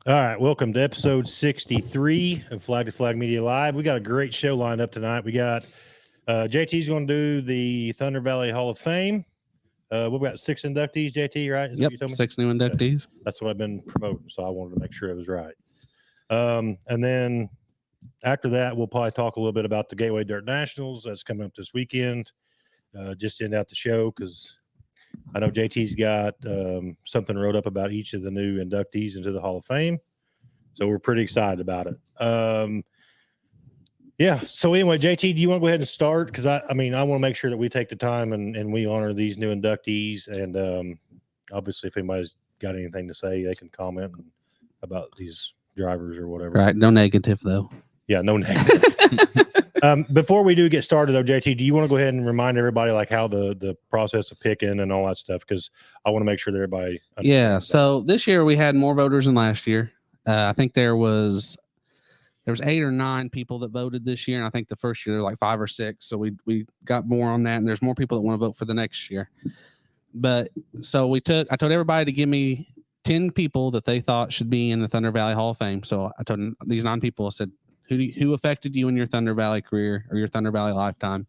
All right, welcome to episode 63 of Flag to Flag Media Live. We got a great show lined up tonight. We got JT's going to do the Thunder Valley Hall of Fame. We've got 6 inductees, JT, right? Is that what you told me? 6 new inductees. Okay. That's what I've been promoting, so I wanted to make sure it was right. And then after that, we'll probably talk a little bit about the Gateway Dirt Nationals that's coming up this weekend. Just to end out the show because I know JT's got something wrote up about each of the new inductees into the Hall of Fame. So we're pretty excited about it. Yeah. So anyway, JT, do you want to go ahead and start? Because I want to make sure that we take the time and we honor these new inductees. And obviously, if anybody's got anything to say, they can comment about these drivers or whatever. Right. No negative, though. Yeah, no negative. Before we do get started, though, JT, do you want to go ahead and remind everybody like how the process of picking and all that stuff? Because I want to make sure that everybody. Yeah. So this year we had more voters than last year. I think there was 8 or 9 people that voted this year, and I think the first year there were like 5 or 6. So we got more on that, and there's more people that want to vote for the next year. But so I told everybody to give me 10 people that they thought should be in the Thunder Valley Hall of Fame. So I told these 9 people, I said, who affected you in your Thunder Valley career or your Thunder Valley lifetime?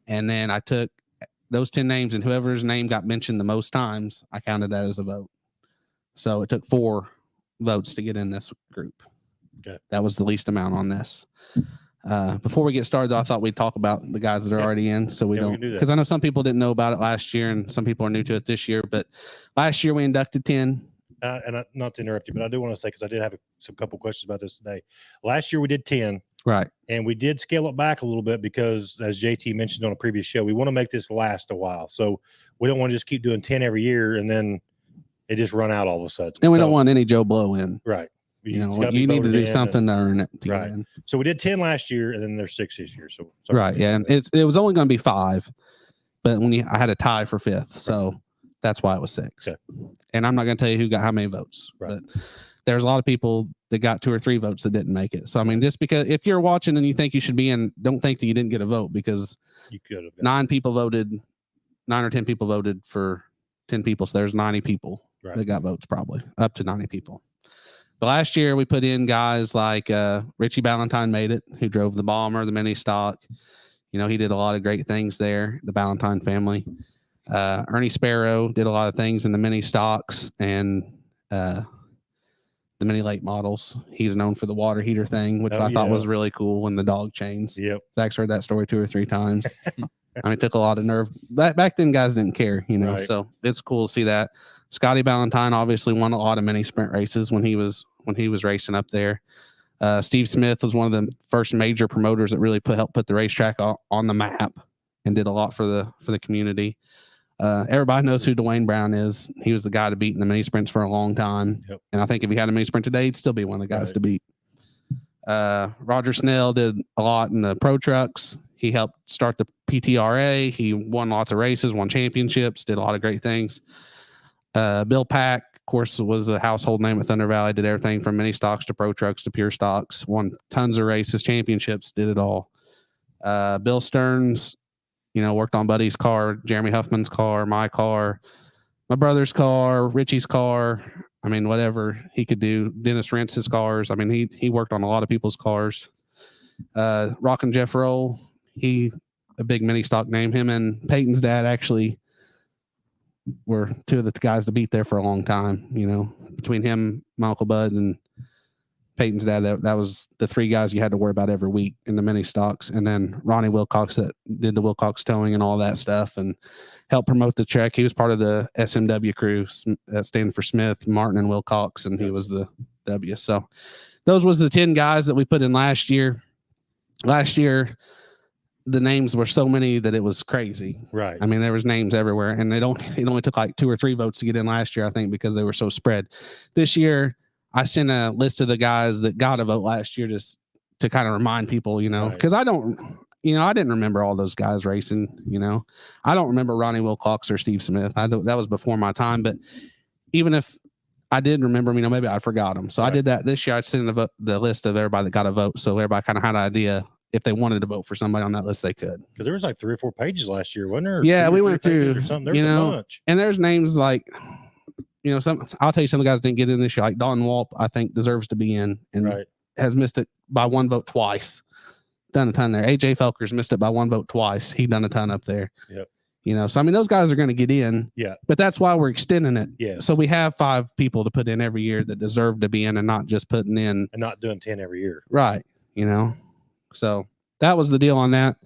And then I took those 10 names, and whoever's name got mentioned the most times, I counted that as a vote. So it took 4 votes to get in this group. Okay. That was the least amount on this. Before we get started, though, I thought we'd talk about the guys that are already in, so we don't, because I know some people didn't know about it last year, and some people are new to it this year. But last year we inducted 10. And not to interrupt you, but I do want to say, because I did have some couple questions about this today. Last year we did 10, right? And we did scale it back a little bit because, as JT mentioned on a previous show, we want to make this last a while. So we don't want to just keep doing 10 every year and then it just run out all of a sudden. And we don't want any Joe Blow in, right? You need to do something to earn it. Right. So we did 10 last year, and then there's 6 this year. So right, yeah, and it was only going to be 5, but I had a tie for 5th, so that's why it was 6. Okay. And I'm not going to tell you who got how many votes, right. But there's a lot of people that got 2 or 3 votes that didn't make it. So I mean, just because if you're watching and you think you should be in, don't think that you didn't get a vote, because you could have. 9 or 10 people voted for 10 people, so there's 90 people that got votes, probably up to 90 people. But last year we put in guys like Richie Ballantyne made it, who drove the Bomber, the mini stock. He did a lot of great things there, the Ballantyne family. Ernie Sparrow did a lot of things in the mini stocks and the mini late models. He's known for the water heater thing, which I thought was really cool, and the dog chains. Yep. Zach's heard that story 2 or 3 times. It took a lot of nerve. Back then, guys didn't care, so it's cool to see that. Scotty Ballantyne obviously won a lot of mini sprint races when he was racing up there. Steve Smith was one of the first major promoters that really helped put the racetrack on the map and did a lot for the community. Everybody knows who Dwayne Brown is. He was the guy to beat in the mini sprints for a long time. Yep. And I think if he had a mini sprint today, he'd still be one of the guys to beat. Roger Snell did a lot in the pro trucks. He helped start the PTRA. He won lots of races, won championships, did a lot of great things. Bill Pack, of course, was a household name at Thunder Valley, did everything from mini stocks to pro trucks to pure stocks, won tons of races, championships, did it all. Bill Stearns, worked on Buddy's car, Jeremy Huffman's car, my car, my brother's car, Richie's car. Whatever he could do. Dennis Rentz's cars. He worked on a lot of people's cars. Rockin' Jeff Roll, he a big mini stock name. Him and Peyton's dad actually were 2 of the guys to beat there for a long time. Between him, my Uncle Bud, and Peyton's dad, that was the 3 guys you had to worry about every week in the mini stocks. And then Ronnie Wilcox, that did the Wilcox towing and all that stuff and helped promote the track. He was part of the SMW crew that standing for Smith, Martin, and Wilcox, and he was the W. So those was the 10 guys that we put in last year. Last year, the names were so many that it was crazy. Right. There was names everywhere, and it only took like 2 or 3 votes to get in last year, I think, because they were so spread. This year, I sent a list of the guys that got a vote last year just to kind of remind people, because I didn't remember all those guys racing. I don't remember Ronnie Wilcox or Steve Smith. That was before my time. But even if I did remember them, maybe I forgot them. So I did that this year. I sent the list of everybody that got a vote, so everybody kind of had an idea. If they wanted to vote for somebody on that list, they could. Because there was like 3 or 4 pages last year, wasn't there? Yeah, we went through, or something. There's a bunch. And there's names like, I'll tell you some of the guys didn't get in this year. Like Don Walp, I think deserves to be in and has missed it by 1 vote twice. Done a ton there. AJ Felker's missed it by 1 vote twice. He done a ton up there. Yep. So I mean, those guys are going to get in. Yeah. But that's why we're extending it. Yeah. So we have 5 people to put in every year that deserve to be in, and not just putting in and not doing 10 every year. Right. So that was the deal on that.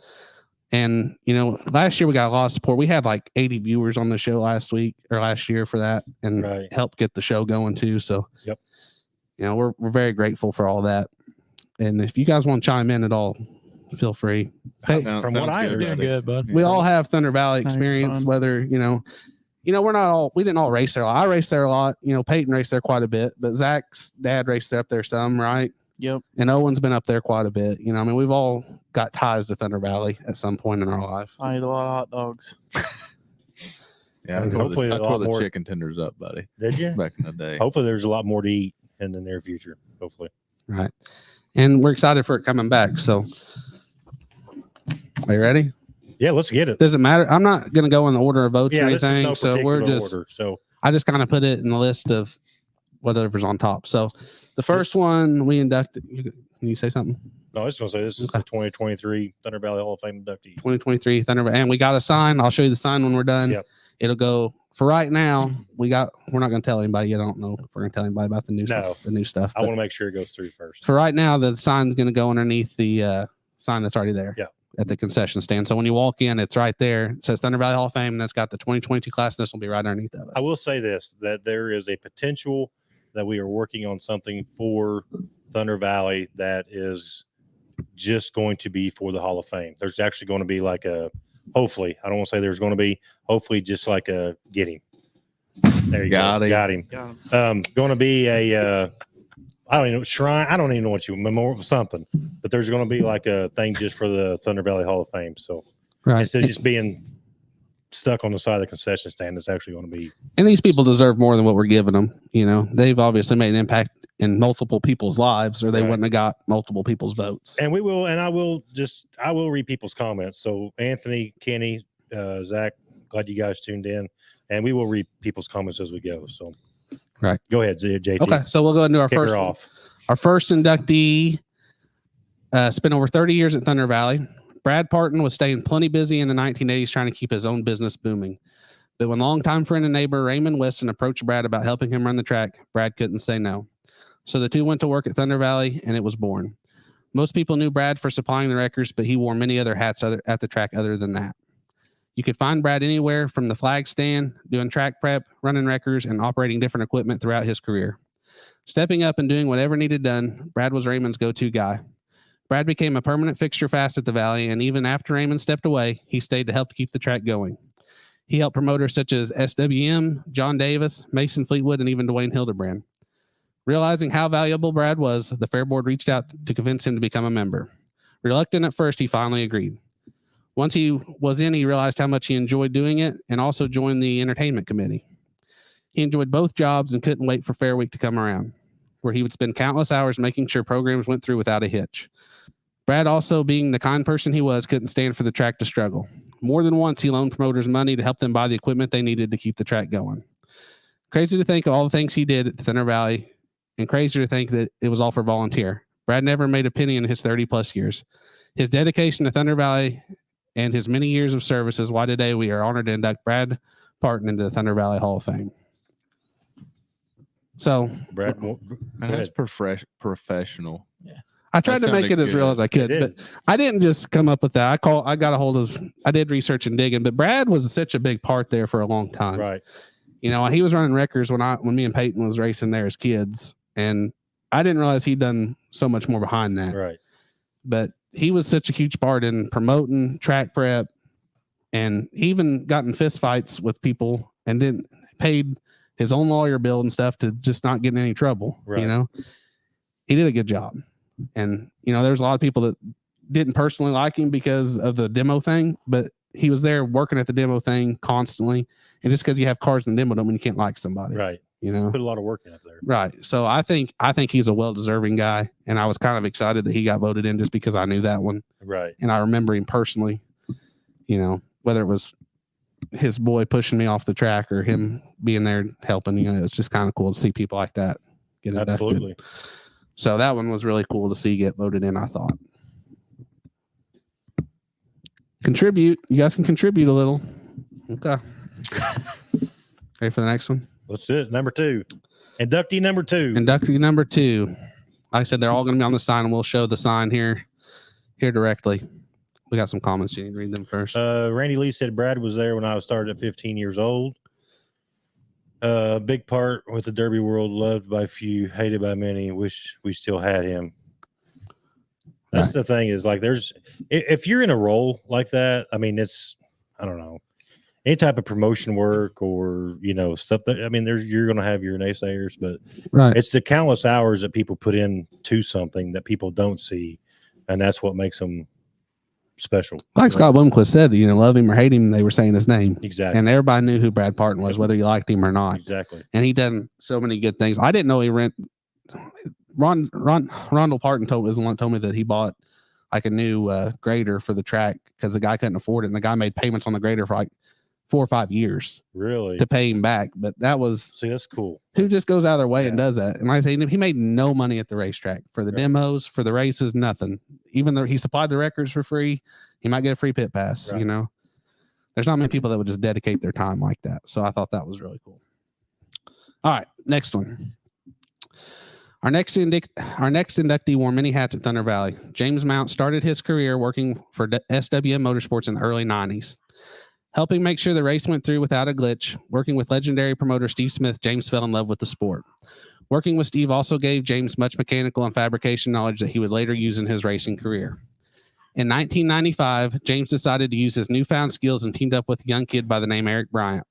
And last year we got a lot of support. We had like 80 viewers on the show last year for that, and helped get the show going too. So yep. We're very grateful for all that. And if you guys want to chime in at all, feel free. From what I understand, good, bud. We all have Thunder Valley experience, whether, we didn't all race there. I raced there a lot. Peyton raced there quite a bit, but Zach's dad raced there up there some, right? Yep. And Owen's been up there quite a bit. We've all got ties to Thunder Valley at some point in our life. I ate a lot of hot dogs. Yeah, I hopefully tore the chicken tenders up, buddy. Did you? Back in the day. Hopefully there's a lot more to eat in the near future. Hopefully. Right. And we're excited for it coming back. So are you ready? Yeah, let's get it. Doesn't matter. I'm not going to go in the order of votes or anything. No so we're just, order, I just kind of put it in the list of whatever's on top. So the first one we inducted, can you say something? No, I was going to say this is the 2023 Thunder Valley Hall of Fame inductee. 2023 Thunder Valley. And we got a sign. I'll show you the sign when we're done. Yep. It'll go for right now. We're not going to tell anybody. I don't know if we're going to tell anybody about the new stuff. I want to make sure it goes through first. For right now, the sign's going to go underneath the sign that's already there. Yeah. At the concession stand. So when you walk in, it's right there. It says Thunder Valley Hall of Fame, and that's got the 2022 class. And this will be right underneath of it. I will say this, that there is a potential that we are working on something for Thunder Valley that is just going to be for the Hall of Fame. There's actually going to be like hopefully, I don't want to say there's going to be, hopefully just like a get him. There you go. Got him. Going to be a, I don't even know, shrine. I don't even know what memorial something, but there's going to be like a thing just for the Thunder Valley Hall of Fame. So instead of just being stuck on the side of the concession stand, it's actually going to be. And these people deserve more than what we're giving them. They've obviously made an impact in multiple people's lives, or they wouldn't have got multiple people's votes. And I will read people's comments. So Anthony, Kenny, Zach, glad you guys tuned in, and we will read people's comments as we go. So. Right. Go ahead, JT. Okay, so we'll go into our first off. Our first inductee spent over 30 years at Thunder Valley. Brad Parton was staying plenty busy in the 1980s trying to keep his own business booming. But when longtime friend and neighbor Raymond Weston approached Brad about helping him run the track, Brad couldn't say no. So the two went to work at Thunder Valley, and it was born. Most people knew Brad for supplying the wreckers, but he wore many other hats at the track other than that. You could find Brad anywhere from the flag stand, doing track prep, running wreckers, and operating different equipment throughout his career. Stepping up and doing whatever needed done, Brad was Raymond's go-to guy. Brad became a permanent fixture fast at the Valley, and even after Raymond stepped away, he stayed to help keep the track going. He helped promoters such as SWM, John Davis, Mason Fleetwood, and even Dwayne Hildebrand. Realizing how valuable Brad was, the Fair Board reached out to convince him to become a member. Reluctant at first, he finally agreed. Once he was in, he realized how much he enjoyed doing it and also joined the entertainment committee. He enjoyed both jobs and couldn't wait for Fair Week to come around, where he would spend countless hours making sure programs went through without a hitch. Brad, also being the kind person he was, couldn't stand for the track to struggle. More than once, he loaned promoters money to help them buy the equipment they needed to keep the track going. Crazy to think of all the things he did at Thunder Valley, and crazy to think that it was all for volunteer. Brad never made a penny in his 30-plus years. His dedication to Thunder Valley and his many years of service is why today we are honored to induct Brad Parton into the Thunder Valley Hall of Fame. So, Brad, that's professional. Yeah. I tried to make it as real as I could, but I didn't just come up with that. I did research and digging, but Brad was such a big part there for a long time. Right. He was running wreckers when me and Peyton was racing there as kids, and I didn't realize he'd done so much more behind that. Right. But he was such a huge part in promoting track prep, and he even got in fist fights with people and then paid his own lawyer bill and stuff to just not get in any trouble. Right. He did a good job. And, there's a lot of people that didn't personally like him because of the demo thing, but he was there working at the demo thing constantly. And just because you have cars in the demo don't mean you can't like somebody. Right. Put a lot of work in up there. Right. So I think he's a well-deserving guy, and I was kind of excited that he got voted in just because I knew that one. Right. And I remember him personally, whether it was his boy pushing me off the track or him being there helping. It's just kind of cool to see people like that get inducted. Absolutely. So that one was really cool to see get voted in, I thought. Contribute. You guys can contribute a little. Okay. Ready for the next one? Let's do it. Number 2. Inductee number 2. Inductee number 2. Like I said, they're all going to be on the sign, and we'll show the sign here directly. We got some comments. You need to read them first. Randy Lee said Brad was there when I started at 15 years old. Big part with the Derby world, loved by few, hated by many. Wish we still had him. That's Right. the thing is like if you're in a role like that, I mean, it's, I don't know, any type of promotion work or, stuff that, I mean, you're going to have your naysayers, but Right. it's the countless hours that people put into something that people don't see. And that's what makes them special. Like Scott Blomquist said, love him or hate him, they were saying his name. Exactly. And everybody knew who Brad Parton was, whether you liked him or not. Exactly. And he done so many good things. I didn't know he Rondell Parton told me that he bought like a new grader for the track because the guy couldn't afford it, and the guy made payments on the grader for like 4 or 5 years Really to pay him back. But that was that's cool. Who just goes out of their way and Yeah. does that? And I say he made no money at the racetrack for the Right. demos, for the races, nothing. Even though he supplied the records for free, he might get a free pit pass. Right. There's not many people that would just dedicate their time like that. So I thought that was really cool. All right, next one. Our next inductee wore many hats at Thunder Valley. James Mount started his career working for SWM Motorsports in the early 90s. Helping make sure the race went through without a glitch, working with legendary promoter Steve Smith, James fell in love with the sport. Working with Steve also gave James much mechanical and fabrication knowledge that he would later use in his racing career. In 1995, James decided to use his newfound skills and teamed up with a young kid by the name Eric Bryant.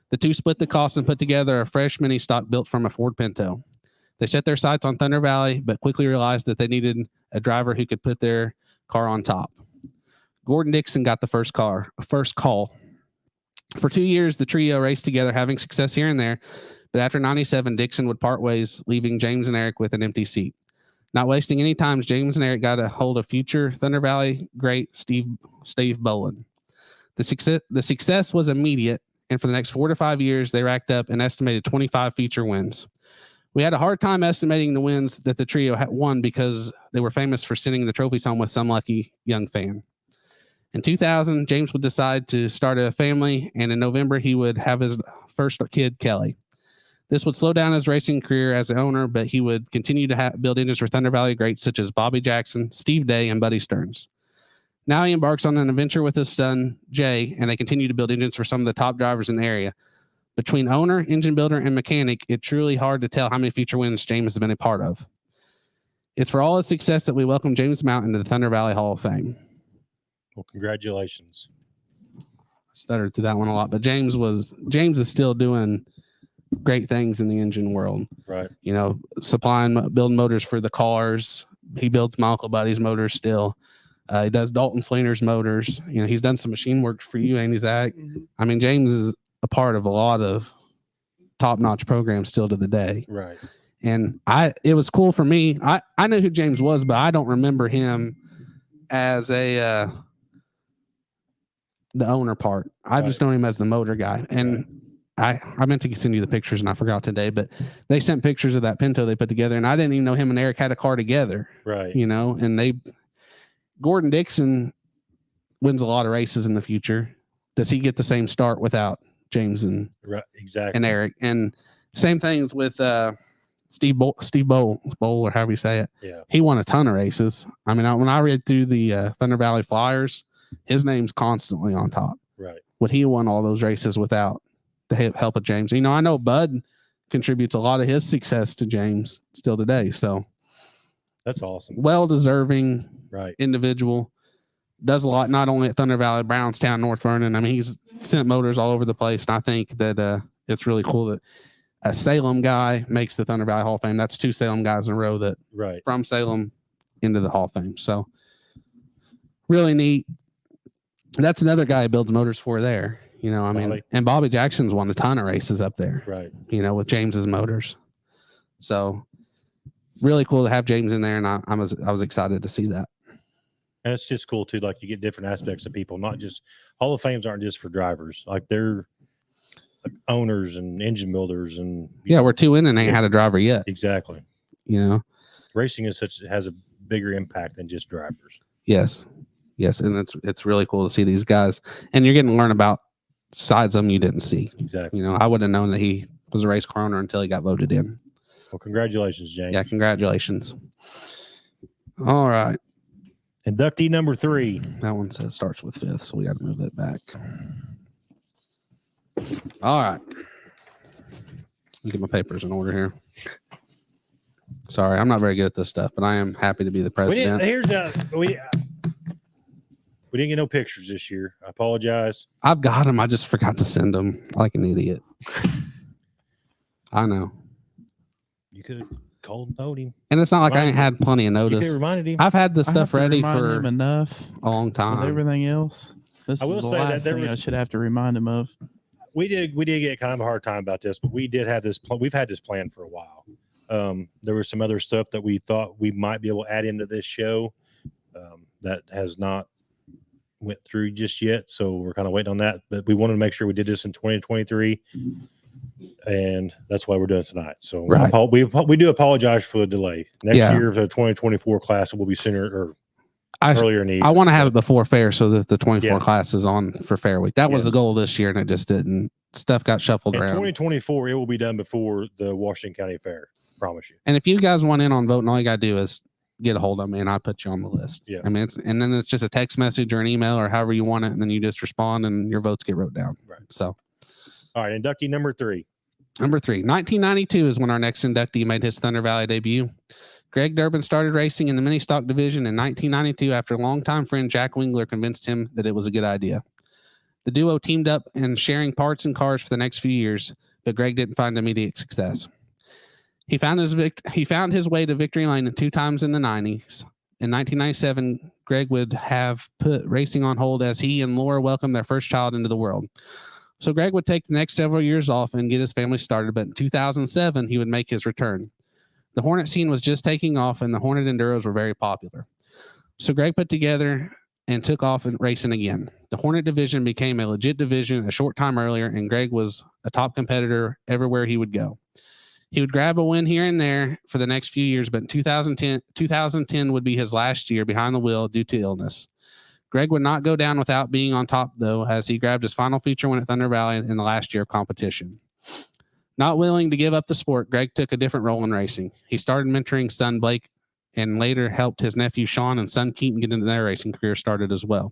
The two split the cost and put together a fresh mini stock built from a Ford Pinto. They set their sights on Thunder Valley, but quickly realized that they needed a driver who could put their car on top. Gordon Dixon got the first call. For 2 years, the trio raced together, having success here and there. But after 97, Dixon would part ways, leaving James and Eric with an empty seat. Not wasting any time, James and Eric got a hold of future Thunder Valley great Steve Bolin. The success was immediate, and for the next 4 to 5 years, they racked up an estimated 25 feature wins. We had a hard time estimating the wins that the trio had won because they were famous for sending the trophies home with some lucky young fan. In 2000, James would decide to start a family, and in November, he would have his first kid, Kelly. This would slow down his racing career as an owner, but he would continue to build engines for Thunder Valley greats such as Bobby Jackson, Steve Day, and Buddy Stearns. Now he embarks on an adventure with his son, Jay, and they continue to build engines for some of the top drivers in the area. Between owner, engine builder, and mechanic, it's truly hard to tell how many feature wins James has been a part of. It's for all his success that we welcome James Mount into the Thunder Valley Hall of Fame. Well, congratulations. I stuttered through that one a lot, but James is still doing great things in the engine world. Right. Building motors for the cars. He builds my Uncle Buddy's motors still. He does Dalton Fleener's motors. He's done some machine work for you, Andy Zach. Mhm. I mean, James is a part of a lot of top-notch programs still to the day. Right. And it was cool for me. I know who James was, but I don't remember him as the owner part. I just know him as the motor guy. And I meant to send you the pictures and I forgot today, but they sent pictures of that Pinto they put together, and I didn't even know him and Eric had a car together. Right. And Gordon Dixon wins a lot of races in the future. Does he get the same start without James and Right. Exactly. and Eric? And same things with Steve Bowl, or however you say it. Yeah. He won a ton of races. I mean, when I read through the Thunder Valley Flyers, his name's constantly on top. Right. Would he have won all those races without the help of James? I know Bud contributes a lot of his success to James still today. So that's awesome. Well-deserving Right. individual. Does a lot, not only at Thunder Valley, Brownstown, North Vernon. I mean, he's sent motors all over the place. And I think that it's really cool that a Salem guy makes the Thunder Valley Hall of Fame. That's 2 Salem guys in a row that Right. from Salem into the Hall of Fame. So really neat. That's another guy who builds motors for there. Bobby. And Bobby Jackson's won a ton of races up there, Right. with James's motors. So really cool to have James in there. And I was excited to see that. And it's just cool too. Like you get different aspects of people, not just Hall of Fames aren't just for drivers. Like they're like owners and engine builders and we're 2 in and ain't had a driver yet. Exactly. You know, racing has a bigger impact than just drivers. Yes, and it's really cool to see these guys, and you're getting to learn about sides of them you didn't see. Exactly. You know, I wouldn't have known that he was a race car owner until he got voted in. Well, congratulations, James. Yeah, congratulations. All right. Inductee number 3. That one says starts with 5th, so we got to move it back. All right. Let me get my papers in order here. Sorry, I'm not very good at this stuff, but I am happy to be the president. We didn't get no pictures this year. I apologize. I've got them. I just forgot to send them like an idiot. I know. You could have called and told him. And it's not like I ain't had plenty of You could notice. have reminded him. I've had this I stuff have to ready remind for him enough a long with time. everything else. This I will is the say that last there thing I was- should have to remind him of. We did get kind of a hard time about this, but we did have this. We've had this plan for a while. There was some other stuff that we thought we might be able to add into this show that has not went through just yet. So we're kind of waiting on that. But we wanted to make sure we did this in 2023, and that's why we're doing it tonight. So Right. we do apologize for the delay. Next Yeah. year, the 2024 class will be sooner or I earlier in the I want to have it before fair so that the 24 Yeah. class is on for Fair Week. That was Yes. the goal this year, and it just didn't. Stuff got shuffled In around. 2024, it will be done before the Washington County Fair. Promise you. And if you guys want in on voting, all you got to do is get a hold of me, and I put you on the list. Yeah. I mean, and then it's just a text message or an email or however you want it, and then you just respond, and your votes get wrote down. Right. So, All right, inductee number 3. number 3, 1992 is when our next inductee made his Thunder Valley debut. Greg Durbin started racing in the mini stock division in 1992 after longtime friend Jack Wingler convinced him that it was a good idea. The duo teamed up and sharing parts and cars for the next few years, but Greg didn't find immediate success. He found his way to victory lane 2 times in the 90s. In 1997, Greg would have put racing on hold as he and Laura welcomed their first child into the world. So Greg would take the next several years off and get his family started, but in 2007, he would make his return. The Hornet scene was just taking off, and the Hornet Enduros were very popular. So Greg put together and took off and racing again. The Hornet division became a legit division a short time earlier, and Greg was a top competitor everywhere he would go. He would grab a win here and there for the next few years, but in 2010 would be his last year behind the wheel due to illness. Greg would not go down without being on top, though, as he grabbed his final feature win at Thunder Valley in the last year of competition. Not willing to give up the sport, Greg took a different role in racing. He started mentoring son Blake and later helped his nephew Sean and son Keaton get into their racing career started as well.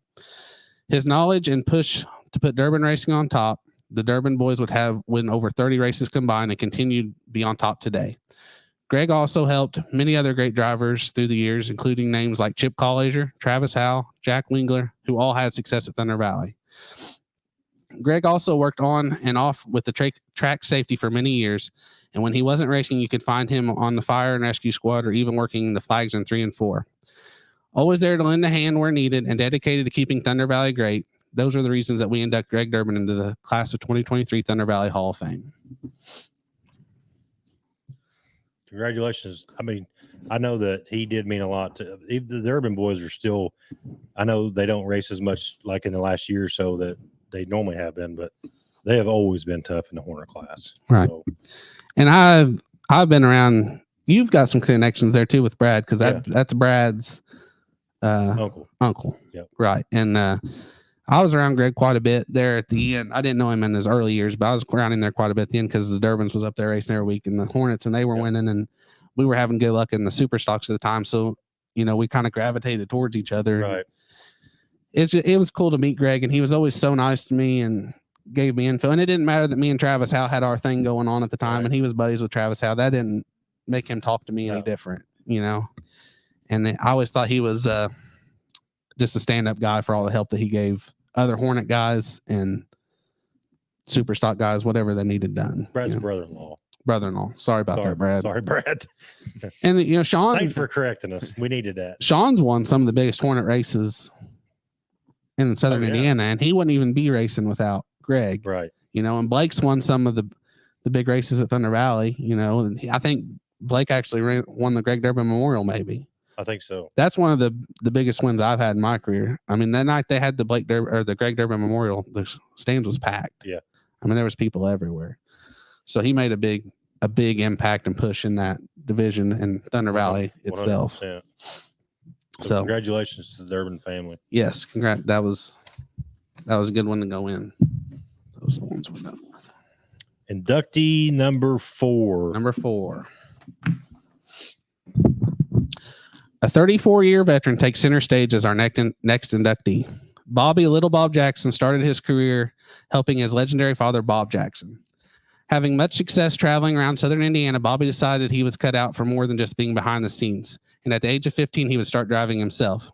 His knowledge and push to put Durbin racing on top, the Durbin boys would have win over 30 races combined and continued to be on top today. Greg also helped many other great drivers through the years, including names like Chip Colliser, Travis Howe, Jack Wingler, who all had success at Thunder Valley. Greg also worked on and off with the track safety for many years, and when he wasn't racing, you could find him on the fire and rescue squad or even working the flags in 3 and 4. Always there to lend a hand where needed and dedicated to keeping Thunder Valley great. Those are the reasons that we induct Greg Durbin into the class of 2023 Thunder Valley Hall of Fame. Congratulations. I mean, I know that he did mean a lot to the Durbin boys are still, I know they don't race as much like in the last year or so that they normally have been, but they have always been tough in the Horner class. Right. So, And I've been around, you've got some connections there too with Brad, because that's Brad's uncle. Yep. Right. And I was around Greg quite a bit there at the end. I didn't know him in his early years, but I was around him there quite a bit at the end because the Durbins was up there racing every week and the Hornets, and they were winning, and we were having good luck in the super stocks at the time. So, you know, we kind of gravitated towards each other. right. It was cool to meet Greg, and he was always so nice to me and gave me info. And it didn't matter that me and Travis Howe had our thing going on at the time, Right. and he was buddies with Travis Howe. That didn't make him talk to me any different, you know. And I always thought he was just a stand-up guy for all the help that he gave other Hornet guys and super stock guys, whatever they needed done. Brad's you know. brother-in-law. Sorry about that, Brad. Sorry, Brad. And you know, Sean. Thanks for correcting us. We needed that. Sean's won some of the biggest Hornet races in Southern yeah. Indiana, and he wouldn't even be racing without Greg. Right. You know, and Blake's won some of the big races at Thunder Valley. You know, and I think Blake actually won the Greg Durbin Memorial, maybe. I think so. That's one of the biggest wins I've had in my career. I mean, that night they had the Greg Durbin Memorial, the stands was packed. Yeah. I mean, there was people everywhere. So he made a big impact and push in that division in Thunder Valley itself. 100%. So congratulations to the Durbin family. Yes, congrats. That was a good one to go in. Those are the ones we're done with. Inductee number 4. Number 4. A 34-year veteran takes center stage as our next inductee. Bobby Little Bob Jackson started his career helping his legendary father, Bob Jackson. Having much success traveling around southern Indiana, Bobby decided he was cut out for more than just being behind the scenes. And at the age of 15, he would start driving himself.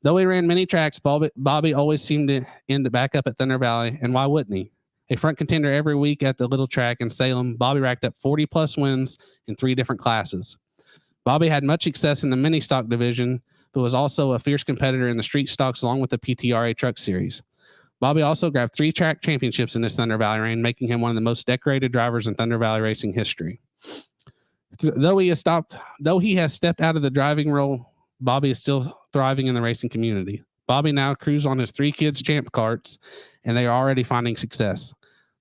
Though he ran many tracks, Bobby always seemed to end back up at Thunder Valley, and why wouldn't he? A front contender every week at the little track in Salem, Bobby racked up 40-plus wins in 3 different classes. Bobby had much success in the mini stock division, but was also a fierce competitor in the street stocks along with the PTRA Truck Series. Bobby also grabbed 3 track championships in this Thunder Valley reign, making him one of the most decorated drivers in Thunder Valley racing history. Though he has stepped out of the driving role, Bobby is still thriving in the racing community. Bobby now cruises on his 3 kids' champ carts, and they are already finding success.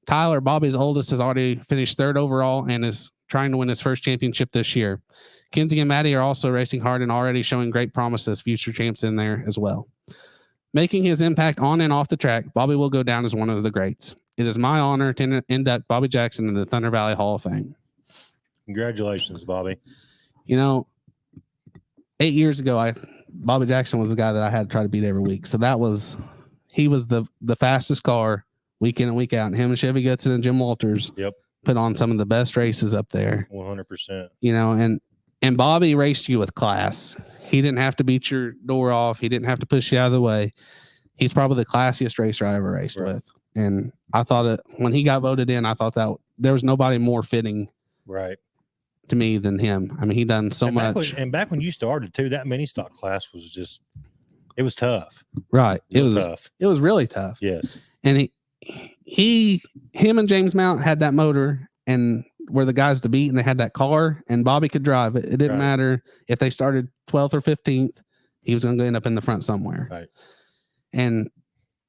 Tyler, Bobby's oldest, has already finished 3rd overall and is trying to win his first championship this year. Kenzie and Maddie are also racing hard and already showing great promise as future champs in there as well. Making his impact on and off the track, Bobby will go down as one of the greats. It is my honor to induct Bobby Jackson into the Thunder Valley Hall of Fame. Congratulations, Bobby. 8 years ago, Bobby Jackson was the guy that I had to try to beat every week. So he was the fastest car week in and week out. And him and Chevy Goodson and Jim Walters put on some of the best races up there. 100%. And Bobby raced you with class. He didn't have to beat your door off. He didn't have to push you out of the way. He's probably the classiest racer I ever raced with. And I thought when he got voted in, I thought that there was nobody more fitting to me than him. I mean, he done so much. Back when you started too, that mini stock class was it was tough. Right. It was tough. It was really tough. Yes. And him and James Mount had that motor and were the guys to beat, and they had that car, and Bobby could drive it. It didn't matter if they started 12th or 15th, he was going to end up in the front somewhere. Right. And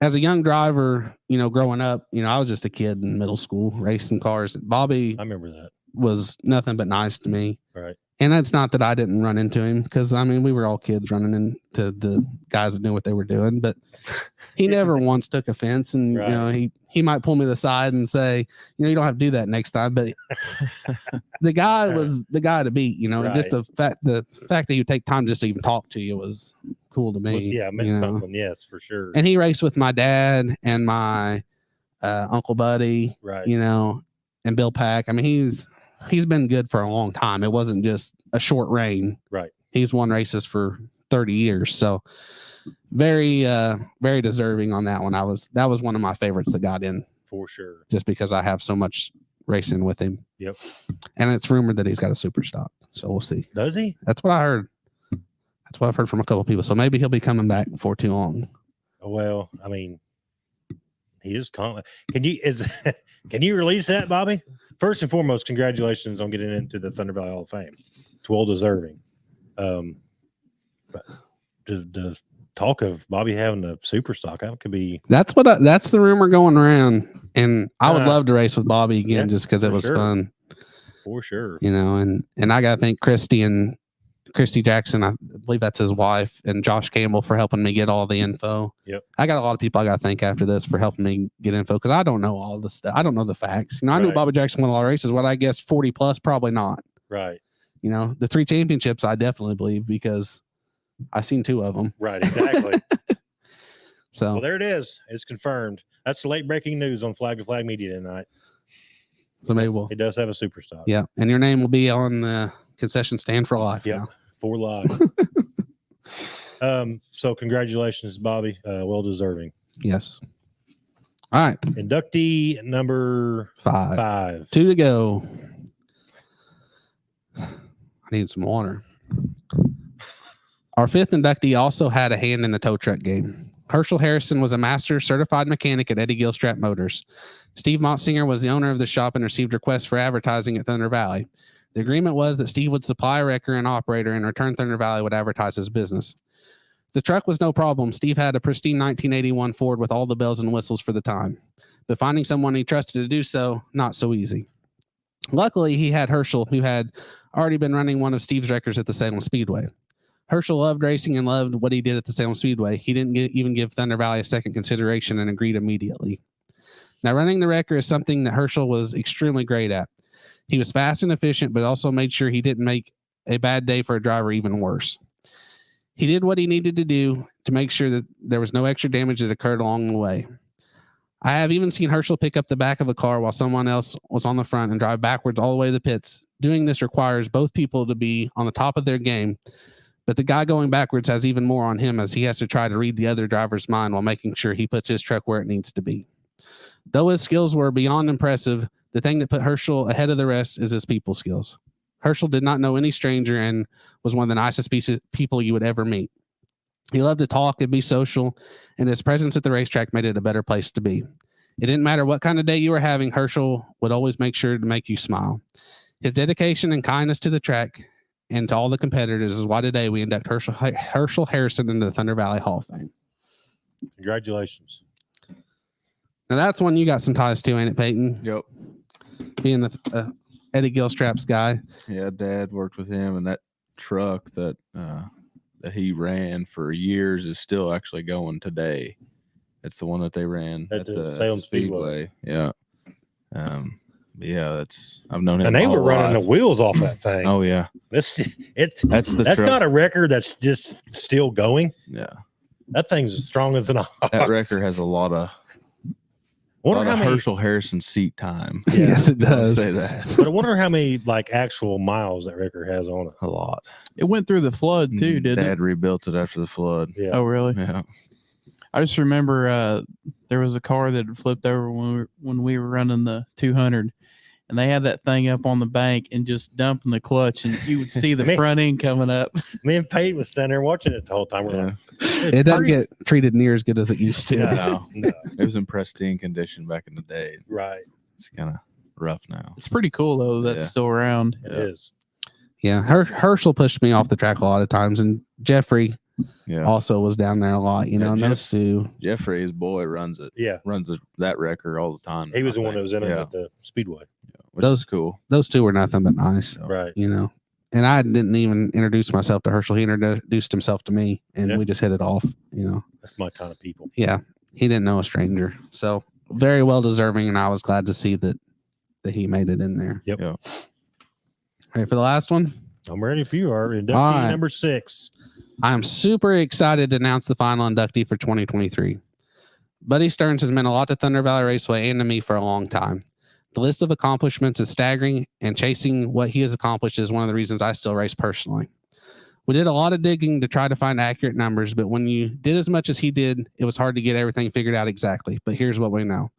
as a young driver, growing up, I was just a kid in middle school racing cars. Bobby, I remember that, was nothing but nice to me. Right. And that's not that I didn't run into him, because we were all kids running into the guys that knew what they were doing, but he never once took offense. And he might pull me to the side and say, you don't have to do that next time. But the guy was the guy to beat. Just the fact that he would take time just to even talk to you was cool to me. It meant something. Yes, for sure. And he raced with my dad and my Uncle Buddy. Right. And Bill Pack. He's been good for a long time. It wasn't just a short reign. Right. He's won races for 30 years. So very, very deserving on that one. That was one of my favorites that got in. For sure. Just because I have so much racing with him. Yep. And it's rumored that he's got a super stock. So we'll see. Does he? That's what I heard. That's what I've heard from a couple of people. So maybe he'll be coming back before too long. Well, he is calm. Can you release that, Bobby? First and foremost, congratulations on getting into the Thunder Valley Hall of Fame. It's well deserving. But the talk of Bobby having a super stock, that could be. That's the rumor going around, and I would love to race with Bobby again, just because it was fun. For sure. And I gotta thank Christy Jackson, I believe that's his wife, and Josh Campbell for helping me get all the info. Yep. I got a lot of people I got to thank after this for helping me get info, because I don't know all the stuff. I don't know the facts. I knew Bobby Jackson won a lot of races. What I guess 40 plus, probably not. Right. The 3 championships, I definitely believe, because I seen 2 of them. Right. Exactly. So well, there it is. It's confirmed. That's the late breaking news on Flag to Flag Media tonight. So maybe it does have a super stock. Yeah, and your name will be on the concession stand for life. Yeah. Now. For life. So congratulations, Bobby. Well deserving. Yes. All right. Inductee number 5. 2 to go. I need some water. Our 5th inductee also had a hand in the tow truck game. Herschel Harrison was a master certified mechanic at Eddie Gilstrap Motors. Steve Motsinger was the owner of the shop and received requests for advertising at Thunder Valley. The agreement was that Steve would supply a wrecker and operator, and in return Thunder Valley would advertise his business. The truck was no problem. Steve had a pristine 1981 Ford with all the bells and whistles for the time. But finding someone he trusted to do so, not so easy. Luckily, he had Herschel, who had already been running one of Steve's wreckers at the Salem Speedway. Herschel loved racing and loved what he did at the Salem Speedway. He didn't even give Thunder Valley a second consideration and agreed immediately. Now, running the wrecker is something that Herschel was extremely great at. He was fast and efficient, but also made sure he didn't make a bad day for a driver even worse. He did what he needed to do to make sure that there was no extra damage that occurred along the way. I have even seen Herschel pick up the back of a car while someone else was on the front and drive backwards all the way to the pits. Doing this requires both people to be on the top of their game, but the guy going backwards has even more on him as he has to try to read the other driver's mind while making sure he puts his truck where it needs to be. Though his skills were beyond impressive, the thing that put Herschel ahead of the rest is his people skills. Herschel did not know any stranger and was one of the nicest people you would ever meet. He loved to talk and be social, and his presence at the racetrack made it a better place to be. It didn't matter what kind of day you were having, Herschel would always make sure to make you smile. His dedication and kindness to the track and to all the competitors is why today we induct Herschel Harrison into the Thunder Valley Hall of Fame. Congratulations. Now that's one you got some ties to, ain't it, Peyton? Yep. Being the Eddie Gilstrap's guy. Yeah, Dad worked with him, and that truck that he ran for years is still actually going today. It's the one that they ran at the Salem Speedway. Yeah. Yeah, I've known him. And they were running the wheels off that thing. Oh yeah. That's truck. not a record that's just still going. Yeah. That thing's as strong as an ox. That record has a lot of Herschel Harrison seat time. Yeah. Yes, it does. I'll say that. But I wonder how many like actual miles that record has on it. A lot. It went through the flood too, didn't Dad rebuilt it after the flood. Yeah. it? Oh, really? Yeah. I just remember there was a car that had flipped over when we were running the 200, and they had that thing up on the bank and just dumping the clutch, and you would see the front end coming up. Me and Peyton was standing there watching it the whole time. We're like, it doesn't get treated near as good as it used to. Yeah. No. It was in pristine condition back in the day. Right. It's kind of rough now. It's pretty cool though that's still around. It is. Yeah, Herschel pushed me off the track a lot of times, and Jeffrey also was down there a lot. You know, and those two. Jeffrey, his boy, runs it. Yeah, runs that record all the time. He was the one that was in it at the Speedway. Yeah, which is cool. Those two were nothing but nice, right? You know, and I didn't even introduce myself to Herschel. He introduced himself to me, and we just hit it off. You know, that's my kind of people. Yeah, he didn't know a stranger, so very well deserving, and I was glad to see that he made it in there. Yep. Yeah. Ready for the last one? I'm ready for you, Art. Inductee number 6. I am super excited to announce the final inductee for 2023. Buddy Stearns has meant a lot to Thunder Valley Raceway and to me for a long time. The list of accomplishments is staggering, and chasing what he has accomplished is one of the reasons I still race personally. We did a lot of digging to try to find accurate numbers, but when you did as much as he did, it was hard to get everything figured out exactly. But here's what we know.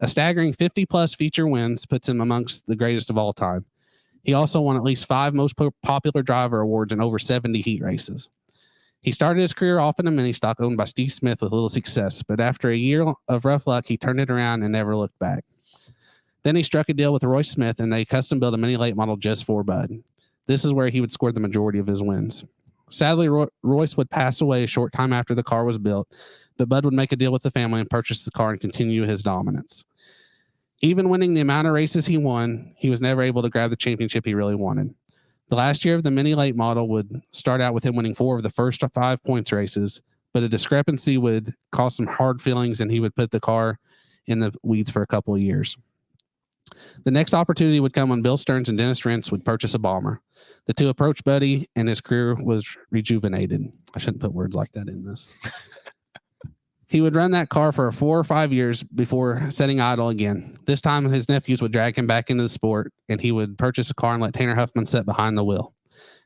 A staggering 50-plus feature wins puts him amongst the greatest of all time. He also won at least 5 most popular driver awards and over 70 heat races. He started his career off in a mini stock owned by Steve Smith with little success, but after a year of rough luck, he turned it around and never looked back. Then he struck a deal with Royce Smith, and they custom built a mini late model just for Bud. This is where he would score the majority of his wins. Sadly, Royce would pass away a short time after the car was built, but Bud would make a deal with the family and purchase the car and continue his dominance. Even winning the amount of races he won, he was never able to grab the championship he really wanted. The last year of the mini late model would start out with him winning 4 of the first 5 points races, but a discrepancy would cause some hard feelings, and he would put the car in the weeds for a couple of years. The next opportunity would come when Bill Stearns and Dennis Rentz would purchase a Bomber. The two approached Buddy, and his career was rejuvenated. I shouldn't put words like that in this. He would run that car for 4 or 5 years before setting idle again. This time, his nephews would drag him back into the sport, and he would purchase a car and let Tanner Huffman sit behind the wheel.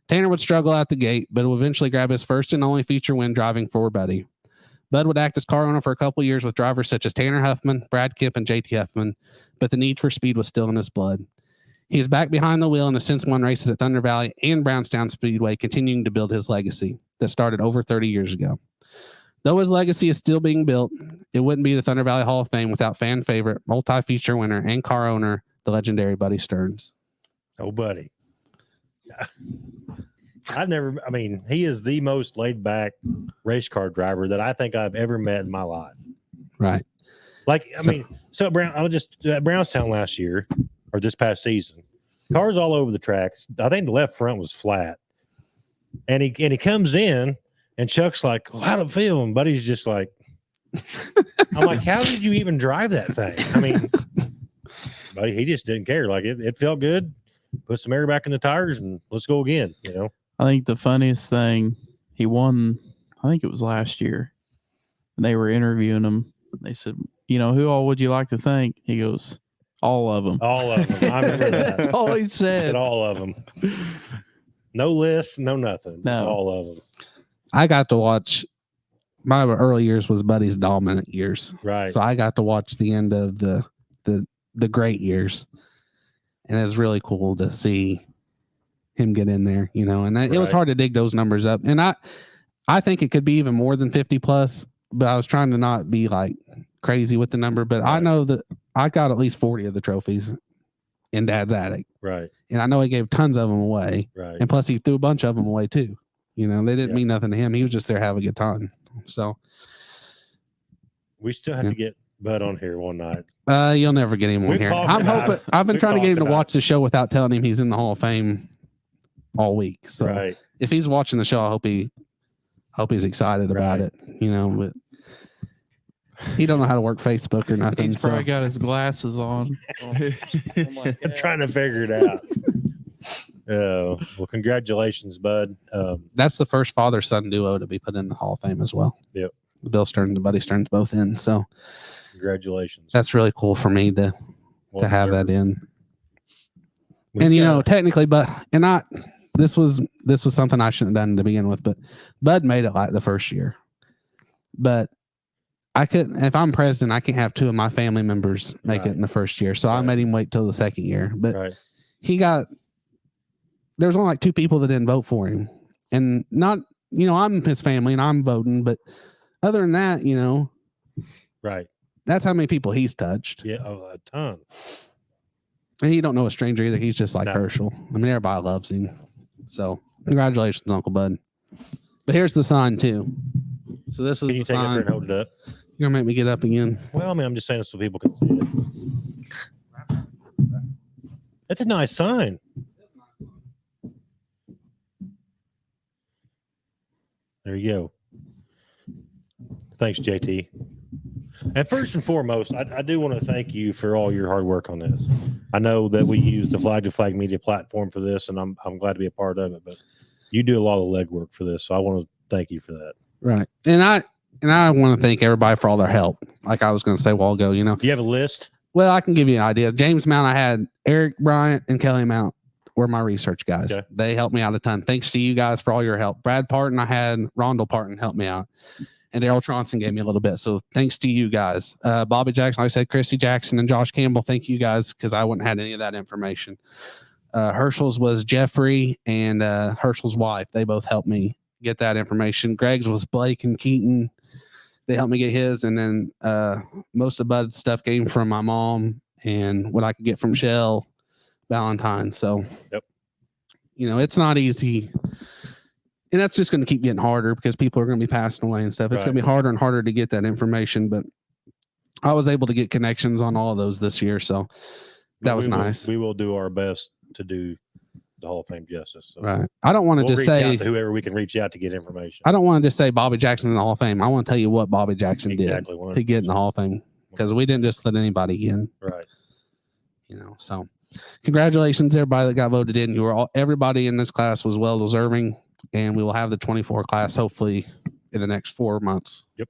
Tanner would struggle out the gate, but would eventually grab his first and only feature win driving for Buddy. Bud would act as car owner for a couple years with drivers such as Tanner Huffman, Brad Kemp, and JT Huffman, but the need for speed was still in his blood. He is back behind the wheel and has since won races at Thunder Valley and Brownstown Speedway, continuing to build his legacy that started over 30 years ago. Though his legacy is still being built, it wouldn't be the Thunder Valley Hall of Fame without fan favorite, multi-feature winner, and car owner, the legendary Buddy Stearns. Oh, Buddy. I mean, he is the most laid back race car driver that I think I've ever met in my life. Right. Like, I mean, so Brown, I was just at Brownstown last year or this past season, cars all over the tracks. I think the left front was flat. And he comes in and Chuck's like, well, how'd it feel? And Buddy's just like, I'm like, how did you even drive that thing? I mean, Buddy, he just didn't care. Like it felt good. Put some air back in the tires and let's go again, you know? I think the funniest thing, he won, I think it was last year. And they were interviewing him. They said, you know, who all would you like to thank? He goes, all of them. All of them. I remember that. That's all he Said said. all of them. No list, no nothing. No. All of them. I got to watch. My early years was Buddy's dominant years, Right. so I got to watch the end of the great years, and it was really cool to see him get in there, you know. And it was hard to dig those numbers up, and I think it could be even more than 50 plus, but I was trying to not be like crazy with the number. But I know that I got at least 40 of the trophies in Dad's attic, Right. and I know he gave tons of them away, Right. and plus he threw a bunch of them away too. You know, they didn't mean nothing to him. He was just there to have a good time. So we still have to get Bud on here one night. You'll never get him on We've here. talked I'm about hoping. it. I've been We've trying to get him talked to about watch the show without telling him he's in the Hall of Fame all week. So Right. if he's watching the show, I hope he's excited about it. You know, but he don't know how to work Facebook or nothing. He's so probably got his glasses on. I'm trying to figure it out. Well, congratulations, Bud. that's the first father-son duo to be put in the Hall of Fame as well. Yep. The Bill Stearns and Buddy Stearns both in. So Congratulations. that's really cool for me to have that in. We've And you got- know, technically, this was something I shouldn't have done to begin with, but Bud made it like the first year. But I couldn't, if I'm president, I can't have two of my family members make it in the first year. So I made him wait till the second year. But there was only like two people that didn't vote for him. And not, you know, I'm his family and I'm voting, but other than that, you know, that's how many people he's touched. Yeah, a ton. And he don't know a stranger either. He's just like Herschel. I mean, everybody loves him. So congratulations, Uncle Bud. But here's the sign too. So this is Can you the take it up sign. there and hold it up? You're gonna make me get up again. Well, I mean, I'm just saying it so people can see it. That's a nice sign. There you go. Thanks, JT. And first and foremost, I do want to thank you for all your hard work on this. I know that we use the Flag to Flag media platform for this, and I'm glad to be a part of it. But you do a lot of legwork for this, so I want to thank you for that. Right, and I want to thank everybody for all their help. Like I was going to say a while ago, you know. Do you have a list? Well, I can give you an idea. James Mount, I had Eric Bryant and Kelly Mount were my research guys. Okay. They helped me out a ton. Thanks to you guys for all your help. Brad Parton, I had Rondell Parton help me out. And Daryl Tronson gave me a little bit. So thanks to you guys. Bobby Jackson, like I said, Christy Jackson and Josh Campbell. Thank you guys because I wouldn't have had any of that information. Herschel's was Jeffrey and Herschel's wife. They both helped me get that information. Greg's was Blake and Keaton. They helped me get his. And then most of Bud's stuff came from my mom and what I could get from Shell Valentine. So, you know, it's not easy. And that's just going to keep getting harder because people are going to be passing away and stuff. It's going to be harder and harder to get that information. But I was able to get connections on all of those this year. So that was nice. We will do our best to do the Hall of Fame justice. So. Right. I don't want to just say out to whoever we can reach out to get information. I don't want to just say Bobby Jackson in the Hall of Fame. I want to tell you what Bobby Jackson did to get in the Hall of Fame because we didn't just let anybody in. Right. You know, so congratulations, everybody that got voted in. Everybody in this class was well deserving. And we will have the 24 class hopefully in the next 4 months. Yep.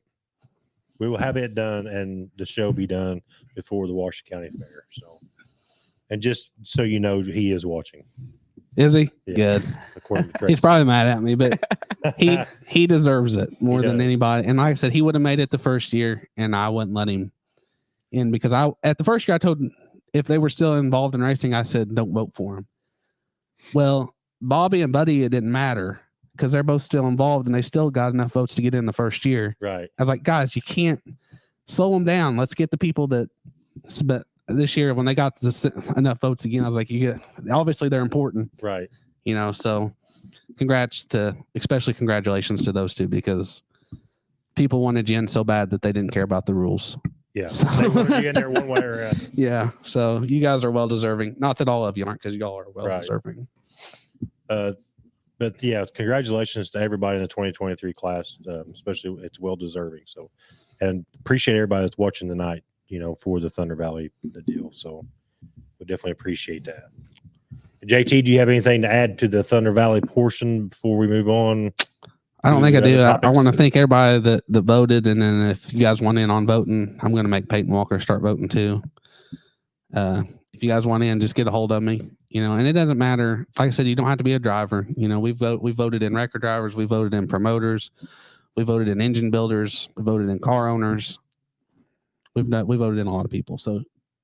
We will have it done and the show be done before the Washington County Fair. So, and just so you know, he is watching. Is he? Yeah. Good. According to Tracy. He's probably mad at me, but he deserves it more than anybody. And like I said, he would have made it the first year and I wouldn't let him in because at the first year I told him if they were still involved in racing, I said, don't vote for him. Well, Bobby and Buddy, it didn't matter because they're both still involved and they still got enough votes to get in the first year. Right. I was like, guys, you can't slow them down. Let's get the people that, but this year when they got enough votes again, I was like, obviously they're important. Right. So especially congratulations to those two, because people wanted you in so bad that they didn't care about the rules. Yeah, So, they wanted you in there one way or another. Yeah, so you guys are well deserving. Not that all of you aren't, because y'all are well Right. deserving. But yeah, congratulations to everybody in the 2023 class, especially it's well deserving. So, and appreciate everybody that's watching tonight, for the Thunder Valley the deal. So we definitely appreciate that. JT, do you have anything to add to the Thunder Valley portion before we move on? I don't think I to do. other I want to topics? thank everybody that voted, and then if you guys want in on voting, I'm going to make Peyton Walker start voting too. If you guys want in, just get a hold of me. And it doesn't matter. Like I said, you don't have to be a driver. We voted in record drivers, we voted in promoters, we voted in engine builders, we voted in car owners. We voted in a lot of people. So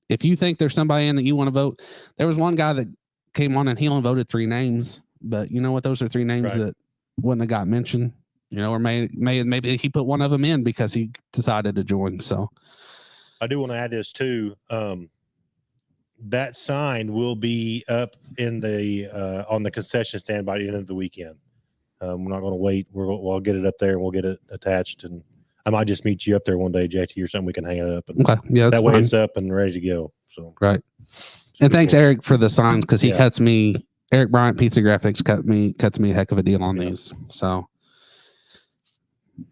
if you think there's somebody in that you want to vote, there was one guy that came on and he only voted 3 names, but you know what? Those are 3 names Right. that wouldn't have got mentioned. Or maybe he put one of them in because he decided to join. So I do want to add this too. That sign will be up in the on the concession stand by the end of the weekend. We're not going to wait. We'll get it up there and we'll get it attached. And I might just meet you up there one day, JT, or something. We can hang it up. And okay, yeah, that's that way fine. it's up and ready to go. So right. And thanks, cool. Eric, for the signs, because he Yeah. cuts me. Eric Bryant, P3 Graphics cuts me a heck of a deal on Yeah. these. So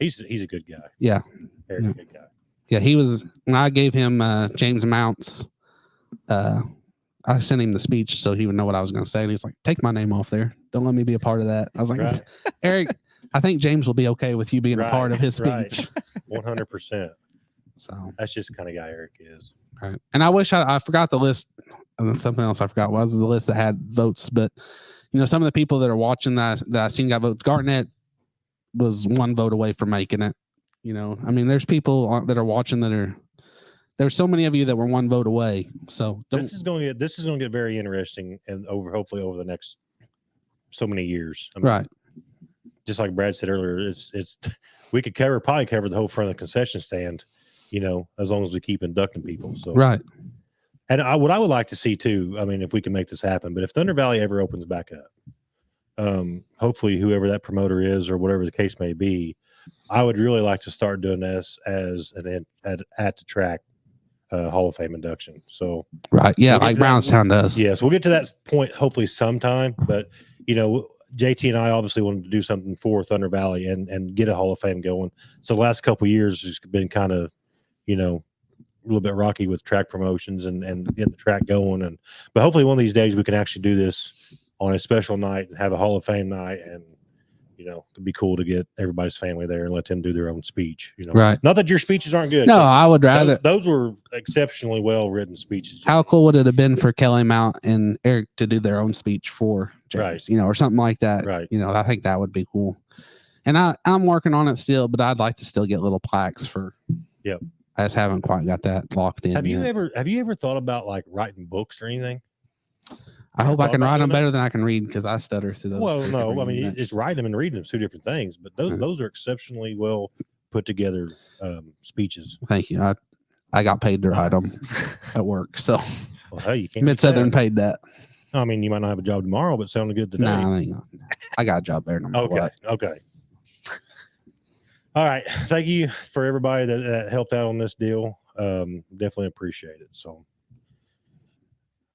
he's a good guy. Yeah. Eric's Yeah. a good guy. yeah, he was when I gave him James Mounts. I sent him the speech so he would know what I was going to say, and he's like, "Take my name off there. Don't let me be a part of that." I was like, Right. Eric, I think James will be okay with you being a part of his Right. speech. 100%. So That's just the kind of guy Eric is. right. And I wish I forgot the list. Something else I forgot was the list that had votes. But some of the people that are watching that I seen got votes. Garnett was 1 vote away from making it. There's people that are watching that are. There's so many of you that were 1 vote away. So This is going to get very interesting, and hopefully over the next so many years. Right. Just like Brad said earlier, it's we could probably cover the whole front of the concession stand, as long as we keep inducting people. So Right. And what I would like to see too, if we can make this happen, but if Thunder Valley ever opens back up, hopefully whoever that promoter is or whatever the case may be, I would really like to start doing this as an at the track Hall of Fame induction. So right, yeah, we'll like Brownstown does. Yes, we'll get to that point hopefully sometime. But JT and I obviously wanted to do something for Thunder Valley and get a Hall of Fame going. So the last couple of years has been kind of a little bit rocky with track promotions and getting the track going. But hopefully one of these days we can actually do this on a special night and have a Hall of Fame night, and it'd be cool to get everybody's family there and let them do their own speech. Right. Not that your speeches aren't good. No, I would rather. Those were exceptionally well written speeches. How cool would it have been for Kelly Mount and Eric to do their own speech for James, Right. Or something like that. Right. I think that would be cool. And I'm working on it still, but I'd like to still get little plaques for. Yep. I just haven't quite got that locked in. Have you yet. ever thought about like writing books or anything? I hope I thought can about write them doing that? better than I can read, because I stutter through those. Well, no, freaking reading it's writing them and reading them, 2 different things. But those are exceptionally well put together speeches. Thank you. I got paid to write them at work, so Well, hey, you can't. Mid Southern paid that. You might not have a job tomorrow, but it sounded good today. Nah, I got a job there no matter what. Okay. All right. Thank you for everybody that helped out on this deal. Definitely appreciate it. So,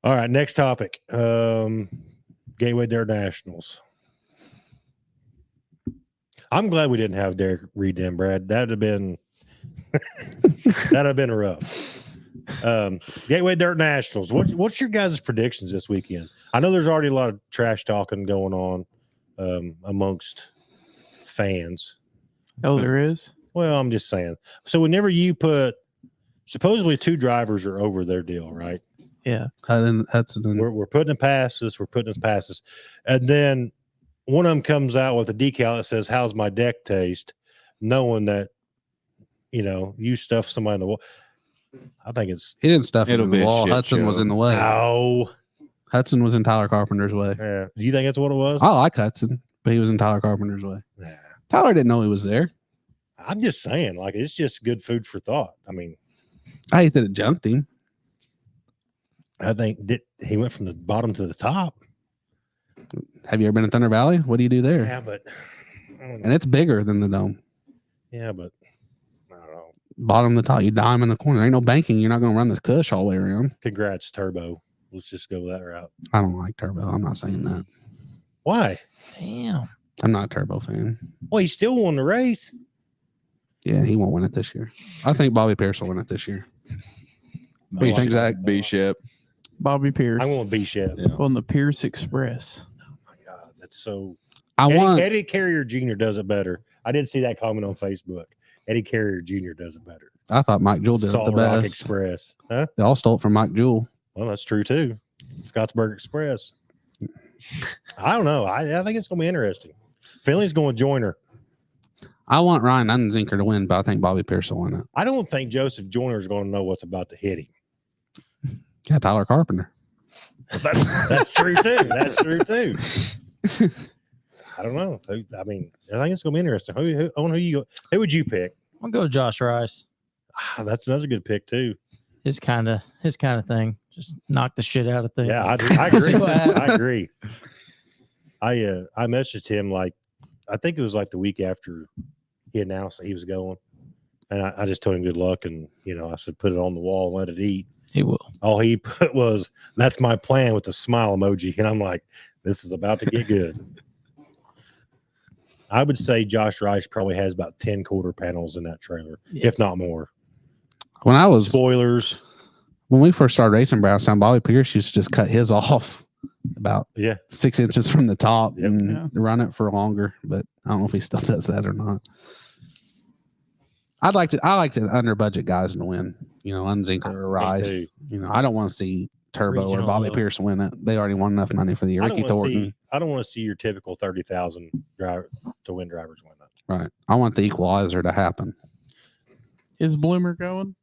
all right. Next topic. Gateway Dare Nationals. I'm glad we didn't have Derek read them, Brad. That'd have been rough. Gateway Dirt Nationals. What's your guys' predictions this weekend? I know there's already a lot of trash talking going on amongst fans. Oh, there is? Well, I'm just saying. So whenever you put, supposedly 2 drivers are over their deal, right? Yeah. We're putting in passes. We're putting in passes. And then one of them comes out with a decal that says, "How's my deck taste?" Knowing that, you stuff somebody in the wall. I think He didn't stuff it It'll in be the a wall. shit Hudson was show. in the way. No. Hudson was in Tyler Carpenter's way. Yeah. Do you think that's what it was? I like Hudson, but he was in Tyler Carpenter's way. Nah. Tyler didn't know he was there. I'm just saying, like, it's just good food for thought. I hate that it jumped him. I think that he went from the bottom to the top. Have you ever been in Thunder Valley? What do you do there? Yeah, but I don't know. And it's bigger than the dome. Yeah, but I don't know. Bottom to top, you dime in the corner. Ain't no banking. You're not going to run the cush all the way around. Congrats, Turbo. Let's just go that route. I don't like Turbo. I'm not saying that. Why? Damn. I'm not a Turbo fan. Well, he still won the race. Yeah, he won't win it this year. I think Bobby Pierce will win it this year. What do you think, Zach? B Shep. Bobby Pierce I want B Shep. Yeah. on the Pierce Express. Oh my God, that's so. I Eddie, want. Eddie Carrier Jr. does it better. I did see that comment on Facebook. Eddie Carrier Jr. does it better. I thought Mike Jewell did it the Salt Rock best. Express. Huh? They all stole it from Mike Jewell. Well, that's true too. Scottsburg Express. I don't know. I think it's going to be interesting. Finley's going to join her. I want Ryan Unzinker to win, but I think Bobby Pierce will win it. I don't think Joseph Joyner is going to know what's about to hit him. Yeah, Tyler Carpenter. That's true too. That's true too. I don't know. I mean, I think it's going to be interesting. Who would you pick? I'm gonna go Josh Rice. That's another good pick too. His kind of thing. Just knock the shit out of things. Yeah, I agree. See what happens. I agree. I messaged him like I think it was like the week after he announced that he was going, and I just told him good luck, and I said put it on the wall and let it eat. He will. All he put was "That's my plan" with a smile emoji, and I'm like, this is about to get good. I would say Josh Rice probably has about 10 quarter panels in that trailer, if not more. When I was Spoilers. when we first started racing Brownstown, Bobby Pierce used to just cut his off about Yeah. 6 inches from the top Yep. and Yeah. run it for longer. But I don't know if he still does that or not. I like to under budget guys to win. Unzinker or Rice. too. I don't want to see Turbo or Regional, Bobby though. Pierce win it. They already won enough money for the year. I Ricky don't wanna Thornton. see- I don't want to see your typical 30,000 driver to win drivers win that. Right. I want the equalizer to happen. Is Bloomer going?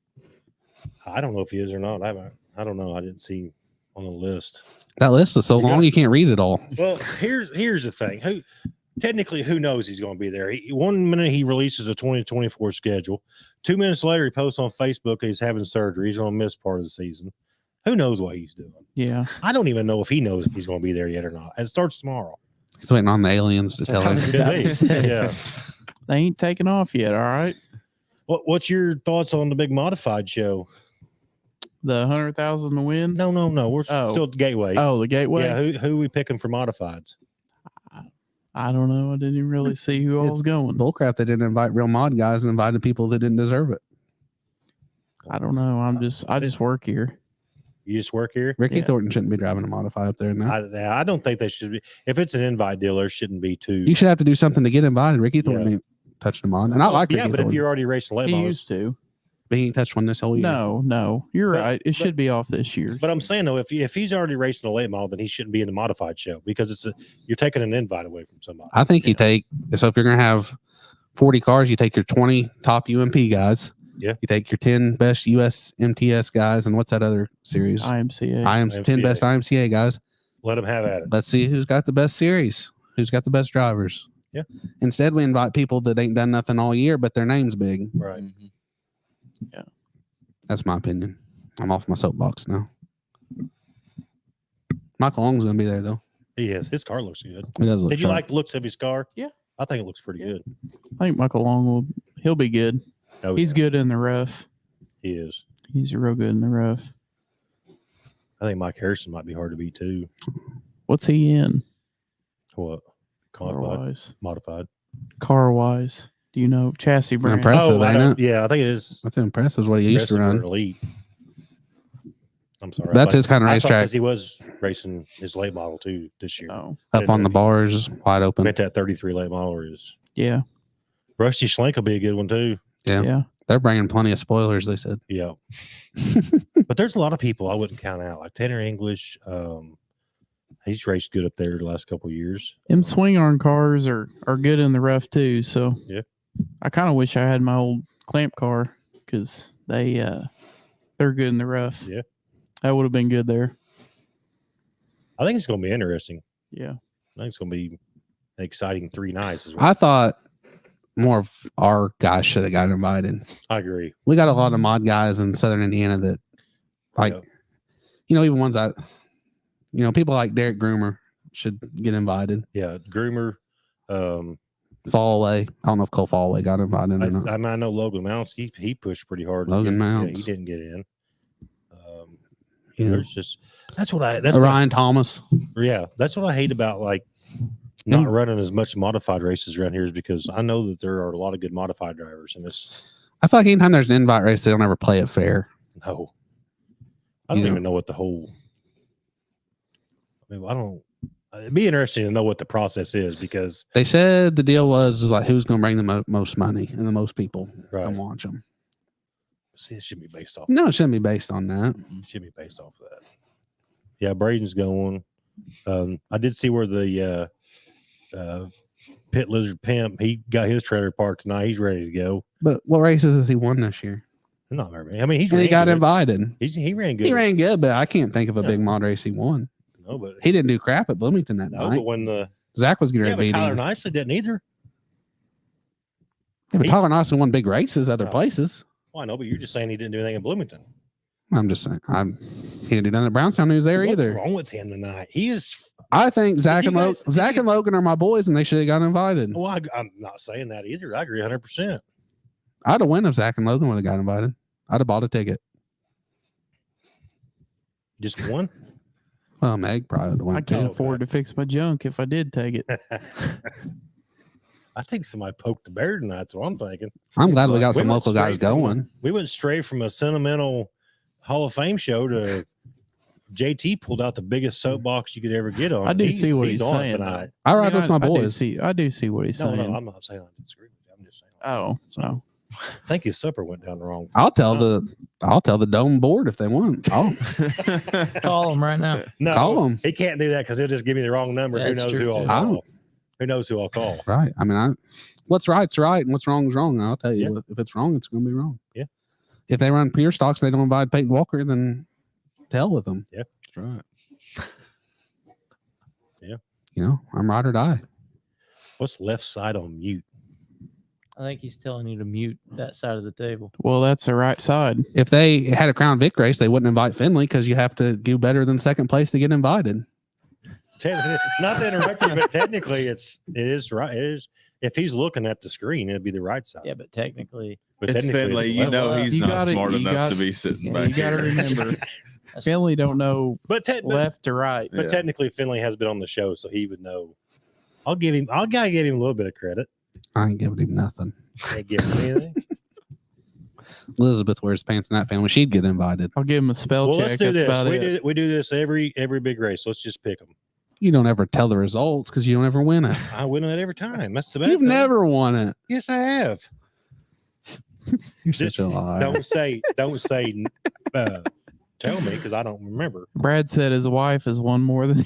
I don't know if he is or not. I don't know. I didn't see him on the list. That list is so He's got- long you can't read it all. Well, here's the thing. Who knows he's going to be there? 1 minute he releases a 2024 schedule. 2 minutes later he posts on Facebook he's having surgery. He's going to miss part of the season. Who knows what he's doing? Yeah. I don't even know if he knows if he's going to be there yet or not. It starts tomorrow. He's waiting on the aliens to tell I him. was Could about be. to say. Yeah. They ain't taken off yet. All right. What's your thoughts on the big modified show? The 100,000 to win. No. We're Oh. still at Gateway. Oh, the Gateway. Yeah. Who are we picking for modifieds? I don't know. I didn't even really see who all was going. Bullcrap, they didn't invite real mod guys and invited people that didn't deserve it. I don't know. I just work here. You just work here? Ricky Yeah. Thornton shouldn't be driving a modify up there now. I don't think they should be. If it's an invite deal, there shouldn't be two. You should have to do something to get invited. Ricky Thornton ain't touched them on. And I like yeah, Ricky but Thornton. if you're already racing late He models, used to. But he ain't touched one this whole year. No, you're But- right. It should be off this year. but I'm saying though, if he's already racing a late model, then he shouldn't be in the modified show because you're taking an invite away from somebody. I think you take, so if you're going to have 40 cars, you take your 20 top UMP guys. Yeah. You take your 10 best US MTS guys. And what's that other series? IMCA. 10 best IMCA guys. Let him have at it. Let's see who's got the best series, who's got the best drivers. Yeah. Instead, we invite people that ain't done nothing all year, but their name's big. Right. That's my opinion. I'm off my soapbox now. Michael Long's going to be there, though. He is. His car looks good. He does look Did you sharp. like the looks of his car? Yeah. I think it looks pretty good. I think Michael Long he'll be good. Oh, He's yeah, good in the rough. He is. He's real good in the rough. I think Mike Harrison might be hard to beat too. What's he in? What? Car Modified. wise. Modified. Car wise. Do you know chassis brand? impressive. I ain't know. it? Yeah, I think it is. That's impressive what he used to Progressive or run. Elite. I'm sorry. That's his kind of I thought racetrack. 'cause he was racing his late model too this year. Oh, Up on the bars, wide open. Meant that 33 late model is. yeah. Rusty Schlenk will be a good one too. Yeah. Yeah. They're bringing plenty of spoilers, they said. Yeah. But there's a lot of people I wouldn't count out, like Tanner English. He's raced good up there the last couple of years. Them swing arm cars are good in the rough too. So Yeah. I kind of wish I had my old clamp car because they're good in the rough. Yeah. That would have been good there. I think it's going to be interesting. Yeah. I think it's going to be an exciting 3 nights as well. I thought more of our guys should have got invited. I agree. We got a lot of mod guys in Southern Indiana that, like, Yeah. even ones that, people like Derek Groomer. should get invited. Yeah, Groomer. Fallaway. I don't know if Cole Fallaway got invited or not. I mean, I know Logan Mounts. He pushed pretty hard. Logan Mounts. Yeah, he didn't get in. Yeah. There's just that's what I. That's Ryan Thomas. Yeah, that's what I hate about like not running as much modified races around here is because I know that there are a lot of good modified drivers, and it's I feel like anytime there's an invite race, they don't ever play it fair. no. I don't Yeah. even know what the whole. I mean, I don't. It'd be interesting to know what the process is because They said the deal was like who's going to bring the most money and the most people Right. come watch them. see, it should be based off. No, it shouldn't be based on that. It should be based off of that. Yeah, Braden's going. I did see where the Pit Lizard Pimp he got his trailer parked tonight. He's ready to go. But what races has he won this year? Not very. I mean, And he got invited. He ran good. He ran good, but I can't think of a Yeah. big mod race he won. No, but He didn't do crap at Bloomington that no, night. but when the Zach was getting yeah, ready to but beat Tyler him. Nicely didn't either. Yeah, but he- Tyler Nicely won big races other Oh. places. Well, I know, but you're just saying he didn't do anything in Bloomington. I'm just saying. He didn't do nothing at Brownstown. He was there What's either. wrong with him tonight? He is. I think Zach you and guys- Zach and Logan are my boys, and they should have got invited. Well, I'm not saying that either. I agree 100%. I'd have won if Zach and Logan would have got invited. I'd have bought a ticket. Just one. Well, Meg probably would have I won can't too. afford to fix my junk if I did take it. I think somebody poked the bear tonight. That's what I'm thinking. I'm glad we got We some went local guys straight from going. We went straight from a sentimental Hall of Fame show to JT pulled out the biggest soapbox you could ever get on. I do see what he's on saying, tonight. I ride mean, with my I boys. do see what he's No, saying. no, I'm not saying I disagree with you. I'm just saying. Oh, so I think his supper went down the wrong. I'll tell the dome board if they want. I'll Call him right now. No, call 'em. He can't do that because he'll just give me the wrong number. Who That's knows true, who I'll too. call? Who knows who I'll call? right. I mean, what's right's right and what's wrong's wrong. I'll tell you, if it's wrong, it's going to be wrong. Yeah. If they run pure stocks, they don't invite Peyton Walker, then to hell with them. Yeah, That's right. You know, I'm ride or die. what's left side on mute? I think he's telling you to mute that side of the table. well, that's the right side. If they had a Crown Vic race, they wouldn't invite Finley because you have to do better than second place to get invited. Not to interrupt you, but technically it is right. It is if he's looking at the screen, it'd be the right side. Yeah, but technically, But It's technically Finley. the You left know side. he's You not gotta- smart you enough got- to be sitting Yeah, back you got to here. remember, Finley don't know But, left to right. Yeah. technically Finley has been on the show, so he would know. I gotta give him a little bit of credit. I ain't giving him nothing. Can't give him anything. Elizabeth wears pants in that family. She'd get invited. I'll give him a spell Well, check. let's do That's this. about it. We do this every big race. Let's just pick them. You don't ever tell the results because you don't ever win it. I win that every time. That's the bad You've thing. never won it. Yes, I have. You're such a liar. Don't say. Tell me because I don't remember. Brad said his wife is one more than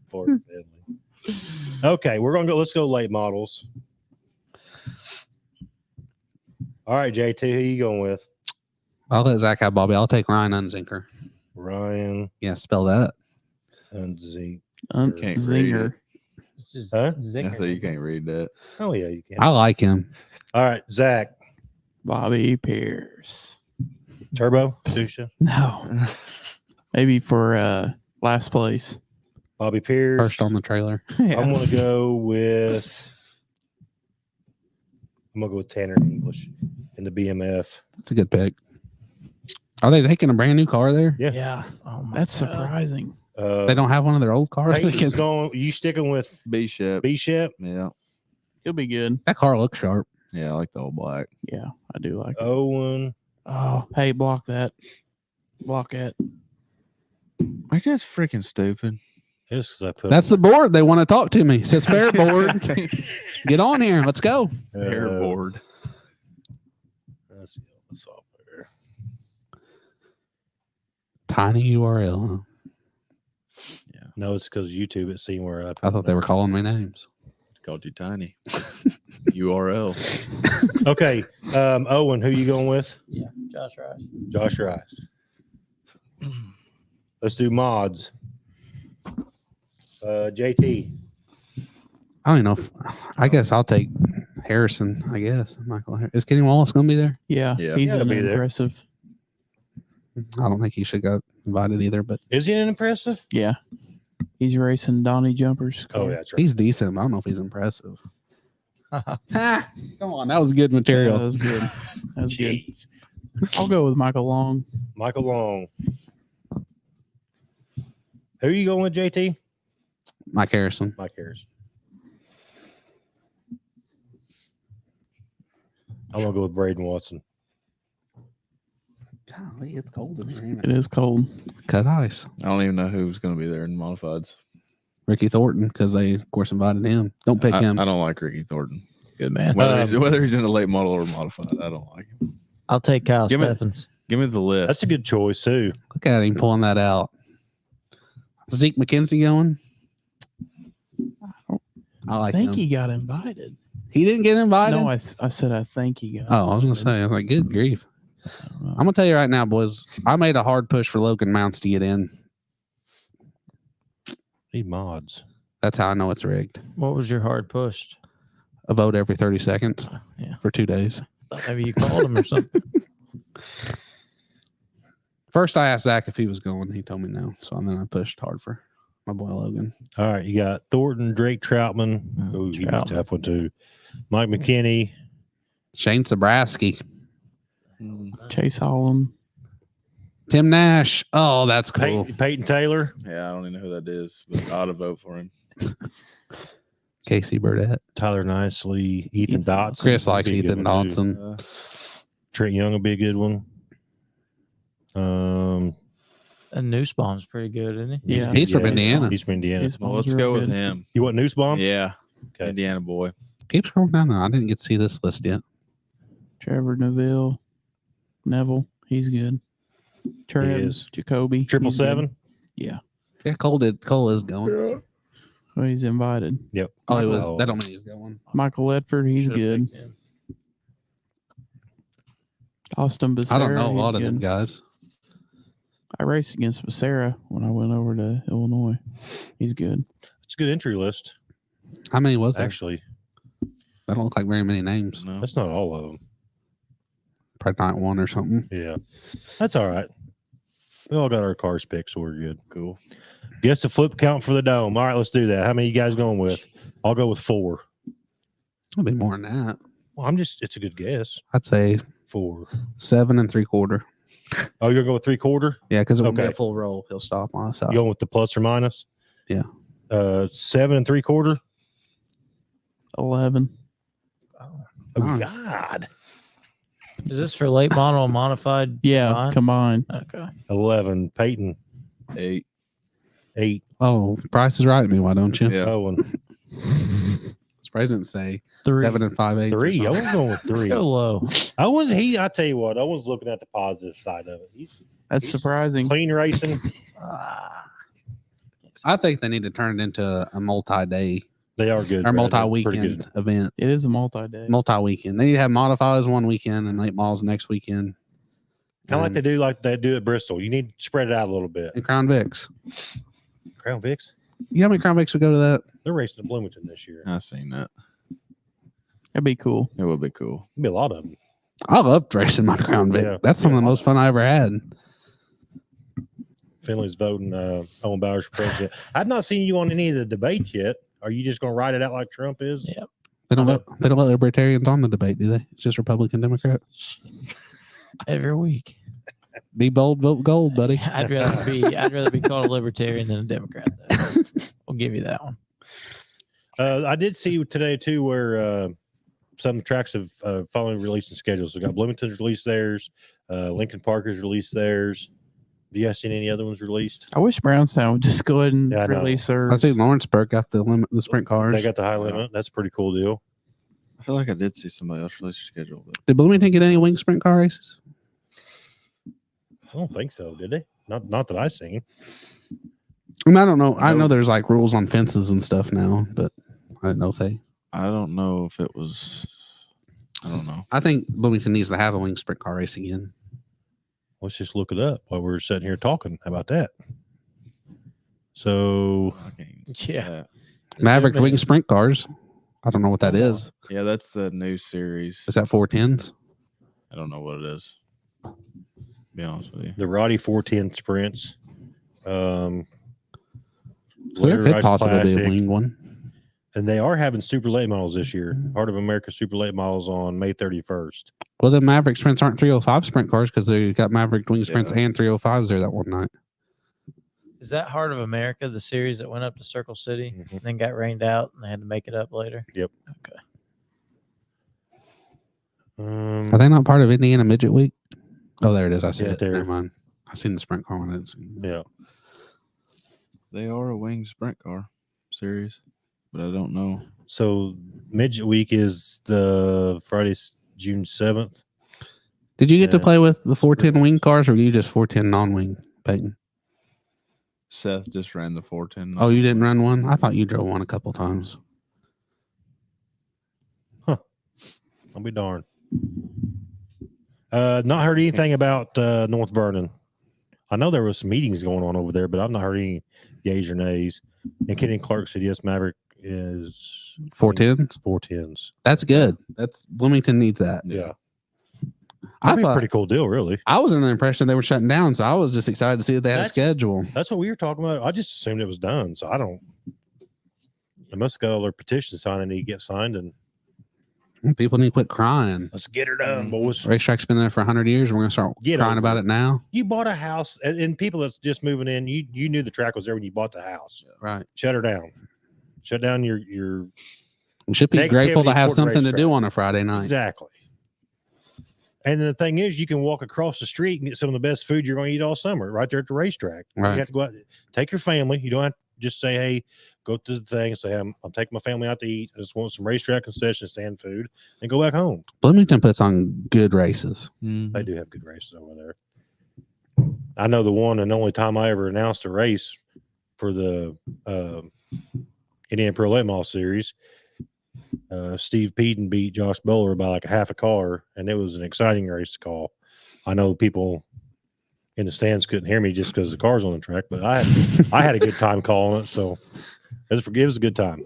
Poor Finley. Okay, we're gonna go. Let's go late models. All right, JT, who you going with? I'll let Zach have Bobby. I'll take Ryan Unzinker. Ryan Yeah, spell that. and Zeke. Can't read Zinger. it's just Huh? zinger. So you can't read that. Oh yeah, you can. I like him. All right, Zach. Bobby Pierce. Turbo, Dusha, No, maybe for last place. Bobby Pierce. First on the trailer. Yeah. I'm gonna go with. Tanner English in the BMF. It's a good pick. Are they taking a brand new car there? Yeah. Yeah. Oh my That's God. surprising. They don't have one of their old cars. They Peyton's can- going. You sticking with B Shep. B-Shep? Yeah. He'll be good. that car looks sharp. Yeah, I like the old black. Yeah, I do like it. Owen. Oh, hey, block that. Block that. Like that's freaking stupid. Just 'cause I put That's the board. They want to talk to me. It says fair board. Get on here. Let's go. Airboard. That's the software. Tiny URL. Huh? No, it's because YouTube it seen where I. I thought they were calling me names. Called you tiny. URL. Okay, Owen, who you going with? Yeah, Josh Rice. Josh Rice. Let's do mods. JT. I don't even know. I guess I'll take Harrison. I guess Michael. Is Kenny Wallace going to be there? Yeah, Yeah. he's Yeah, he'll be there. impressive. I don't think he should got invited either, but Is he impressive? Yeah. He's racing Donnie Jumpers. Oh, yeah, that's right. he's decent. I don't know if he's impressive. Come on, that was good material. Yeah, that was good. That was good. Jeez. I'll go with Michael Long. Michael Long. Who are you going with, JT? Mike Harrison. Mike Harris. I'm going to go with Braden Watson. Golly, it's cold in here. It is cold. Cut ice. I don't even know who's going to be there in modifieds. Ricky Thornton, because they, of course, invited him. Don't pick him. I don't like Ricky Thornton. Good man. Whether he's in a late model or modified, I don't like him. I'll take Kyle Give me- Steffens. Give me the list. That's a good choice, too. Look at him pulling that out. Zeke McKenzie going? I I like think him. he got invited. He didn't get invited? No, I said I think he got Oh, I was going to say, I was like, good grief. I'm going to tell you right now, boys, I made a hard push for Logan Mounts to get in. Need mods. That's how I know it's rigged. What was your hard push? A vote every 30 seconds Yeah. for 2 days. Thought maybe you called him or something. First, I asked Zach if he was going. He told me no. So then I pushed hard for my boy Logan. All right, you got Thornton, Drake Troutman. Oh, he's a Troutman. tough one, too. Mike McKinney. Shane Sabraski. Chase Holland. Tim Nash. Oh, that's cool. Peyton Taylor. Yeah, I don't even know who that is, but I ought to vote for him. Casey Burdett. Tyler Nicely. Ethan Dotson. Chris likes Be a good Ethan one, too. Dodson. Trent Young will be a good one. And Nussbaum's pretty good, isn't he? Yeah. He's from Indiana. He's from Indiana. His Well, mom's let's real go with good. him. You want Nussbaum? Yeah, Okay. Indiana boy. Keep scrolling down there. I didn't get to see this list yet. Trevor Neville. He's good. Trev, is. Jacoby. he's 777? good. Yeah. Yeah, Cole is going. Well, he's invited. Yep. Oh, he was. Oh. That don't mean he's going. Michael Ledford, he's Should've good. picked him. Austin Becerra. I don't know a he's lot of them good. guys. I raced against Becerra when I went over to Illinois. He's good. It's a good entry list, How many was there? actually. I don't look like very many names. No. That's not all of them. Probably not one or something. Yeah. That's all right. We all got our cars picked, so we're good. Cool. Guess the flip count for the dome. All right, let's do that. How many you guys going with? I'll go with 4. It'll be more than that. Well, it's a good guess. I'd say 4. 7 3/4. Oh, you're going to go with 3/4? Yeah, because it will be Okay. a full roll. He'll stop on us. You going with the plus or minus? Yeah. 7 3/4? 11. Oh, Nice. God. Is this for late model and modified? Yeah, combined? combined. Okay. 11. Peyton. 8. 8. Oh, Price is right, me. Why don't you? Yeah. Owen. Surprised didn't say 3. 7 5/8. 3. I was going with 3. Go low. I tell you what, I was looking at the positive side of it. He's That's He's surprising. clean racing. I think they need to turn it into a multi-day They are good. or Brad. They're pretty multi-weekend good. event. It is a multi-day. Multi-weekend. They need to have modifiers one weekend and late models next weekend. Kind of like they do at Bristol. You need to spread it out a little bit. And Crown Vics. Crown Vics, You know how many Crown Vics would go to that? they're racing in Bloomington this year. I've seen that. That'd be cool. It would be cool. There'll be a lot of them. I loved racing my Crown Vic. Yeah. That's some of the most fun I ever had. Finley's voting Owen Bowers for president. I've not seen you on any of the debates yet. Are you just going to write it out like Trump is? Yeah. They don't let libertarians on the debate, do they? It's just Republican, Democrat. Every week. Be bold, vote gold, buddy. I'd rather be called a libertarian than a Democrat. Though. We'll give you that one. I did see today too where some tracks have finally releasing schedules. We got Bloomington's released theirs. Lincoln Park has released theirs. Have you guys seen any other ones released? I wish Brownstown would just go ahead and Yeah, I know. release their. I see Lawrenceburg got the sprint cars. They got the high limit. That's a pretty cool deal. I feel like I did see somebody else release a schedule. But Did Bloomington get any wing sprint car races? I don't think so. Did they? Not that I seen. I mean, I don't know. I No. know there's like rules on fences and stuff now, but I don't know if they. I don't know if it was. I don't know. I think Bloomington needs to have a wing sprint car race again. Let's just look it up while we're sitting here talking. How about that? So I can't even see Yeah. that. Maverick wing sprint cars. I don't know what that is. Yeah, that's the new series. Is that 410s? I don't know what it is. be honest with you. The Roddy 410 sprints. So there Larry could Rice possibly be a Classic. winged one. And they are having super late models this year. Heart of America super late models on May 31st. Well, the Maverick sprints aren't 305 sprint cars because they got Maverick wing sprints Yeah. and 305s there that one night. Is that Heart of America, the series that went up to Circle City Mhm. and then got rained out and they had to make it up later? Yep. Okay. Are they not part of Indiana Midget Week? Oh, there it is. I see Yeah, it. there. Never mind. I seen the sprint car one. I didn't see it. Yeah. They are a winged sprint car series, but I don't know. So Midget Week is the Friday, June 7th. Did you get to Yeah. play with the 410 wing cars, or were you just 410 non-wing, Peyton? Seth just ran the 410. Oh, you didn't run one? I thought you drove one a couple times. I'll be darned. Not heard anything about North Vernon. I know there was some meetings going on over there, but I've not heard any yays or nays. And Kenny Clark said yes, Maverick is 410s? 410s. That's good. That's Bloomington needs that. Yeah. I That'd be a thought pretty cool deal, really. I was under the impression they were shutting down, so I was just excited to see that they had a That's- schedule. That's what we were talking about. I just assumed it was done. So I don't. They must have got all their petitions signed and need to get signed, and People need to quit crying. let's get her done, boys. Racetrack's been there for 100 years. And we're gonna start Get crying over about it. it now, You bought a house, and people that's just moving in, you knew the track was there when you bought the house. right? Shut her down. Shut down your You should be Negativity grateful to have toward something to do racetrack. on a Friday night. exactly. And the thing is, you can walk across the street and get some of the best food you're going to eat all summer right there at the racetrack. Right. You have to go out, take your family. You don't have to just say, "Hey, go to the thing." Say, "I'm taking my family out to eat. I just want some racetrack concession stand food," and go back home. Bloomington puts on good races. They do have good races over there. I know the one and only time I ever announced a race for the Indiana Pro Late Model Series. Steve Peden beat Josh Bowler by like a half a car, and it was an exciting race to call. I know people in the stands couldn't hear me just because the car's on the track, but I had a good time calling it, so it was a good time.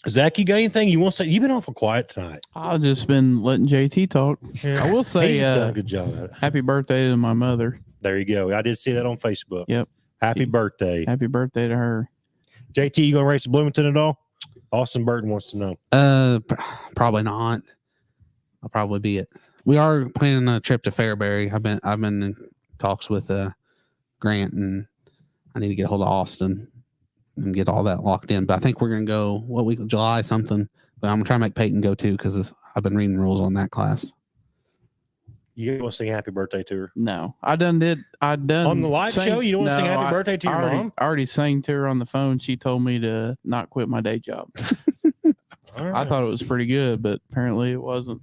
Zach, you got anything you want to say? You've been awful quiet tonight. I've just been letting JT talk. I will say, He's done a good job at it. happy birthday to my mother. There you go. I did see that on Facebook. Yep. Happy birthday. Happy birthday to her. JT, you gonna race at Bloomington at all? Austin Burton wants to know. Probably not. I'll probably be it. We are planning a trip to Fairbury. I've been in talks with Grant, and I need to get a hold of Austin and get all that locked in. But I think we're gonna go what week? July something. But I'm gonna try to make Peyton go too because I've been reading the rules on that class. You want to sing happy birthday to her No, I done on the live show? You don't want to sing happy birthday to your mom? I already sang to her on the phone. She told me to not quit my day job. All I right. thought it was pretty good, but apparently it wasn't.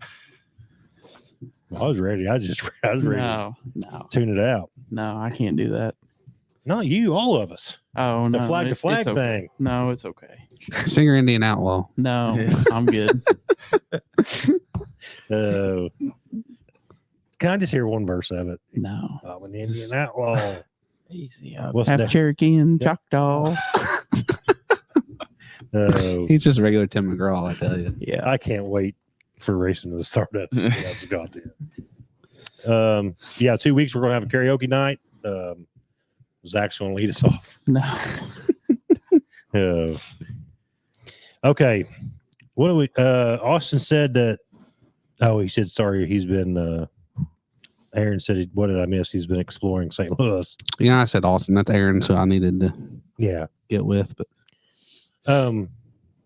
I was ready. I was ready to No, tune it out. I can't do that. Not you, all of us. Oh The no, flag to it's flag okay. thing. No, it's okay. Singer Indian Outlaw. No, Yeah. I'm good. Can I just hear one verse of it? No, I'm an Indian outlaw. Easy. What's half that? Cherokee and Yep. Choctaw. He's just regular Tim McGraw, I tell you. Yeah, I can't wait for racing to start up. That's got there. Yeah, 2 weeks we're gonna have a karaoke night. Zach's gonna lead us off. no. Okay. What do we Austin said that he said sorry, he's been Aaron said what did I miss? He's been exploring St. Louis. Yeah, I said Austin. That's Aaron, so I needed to Yeah. get with. But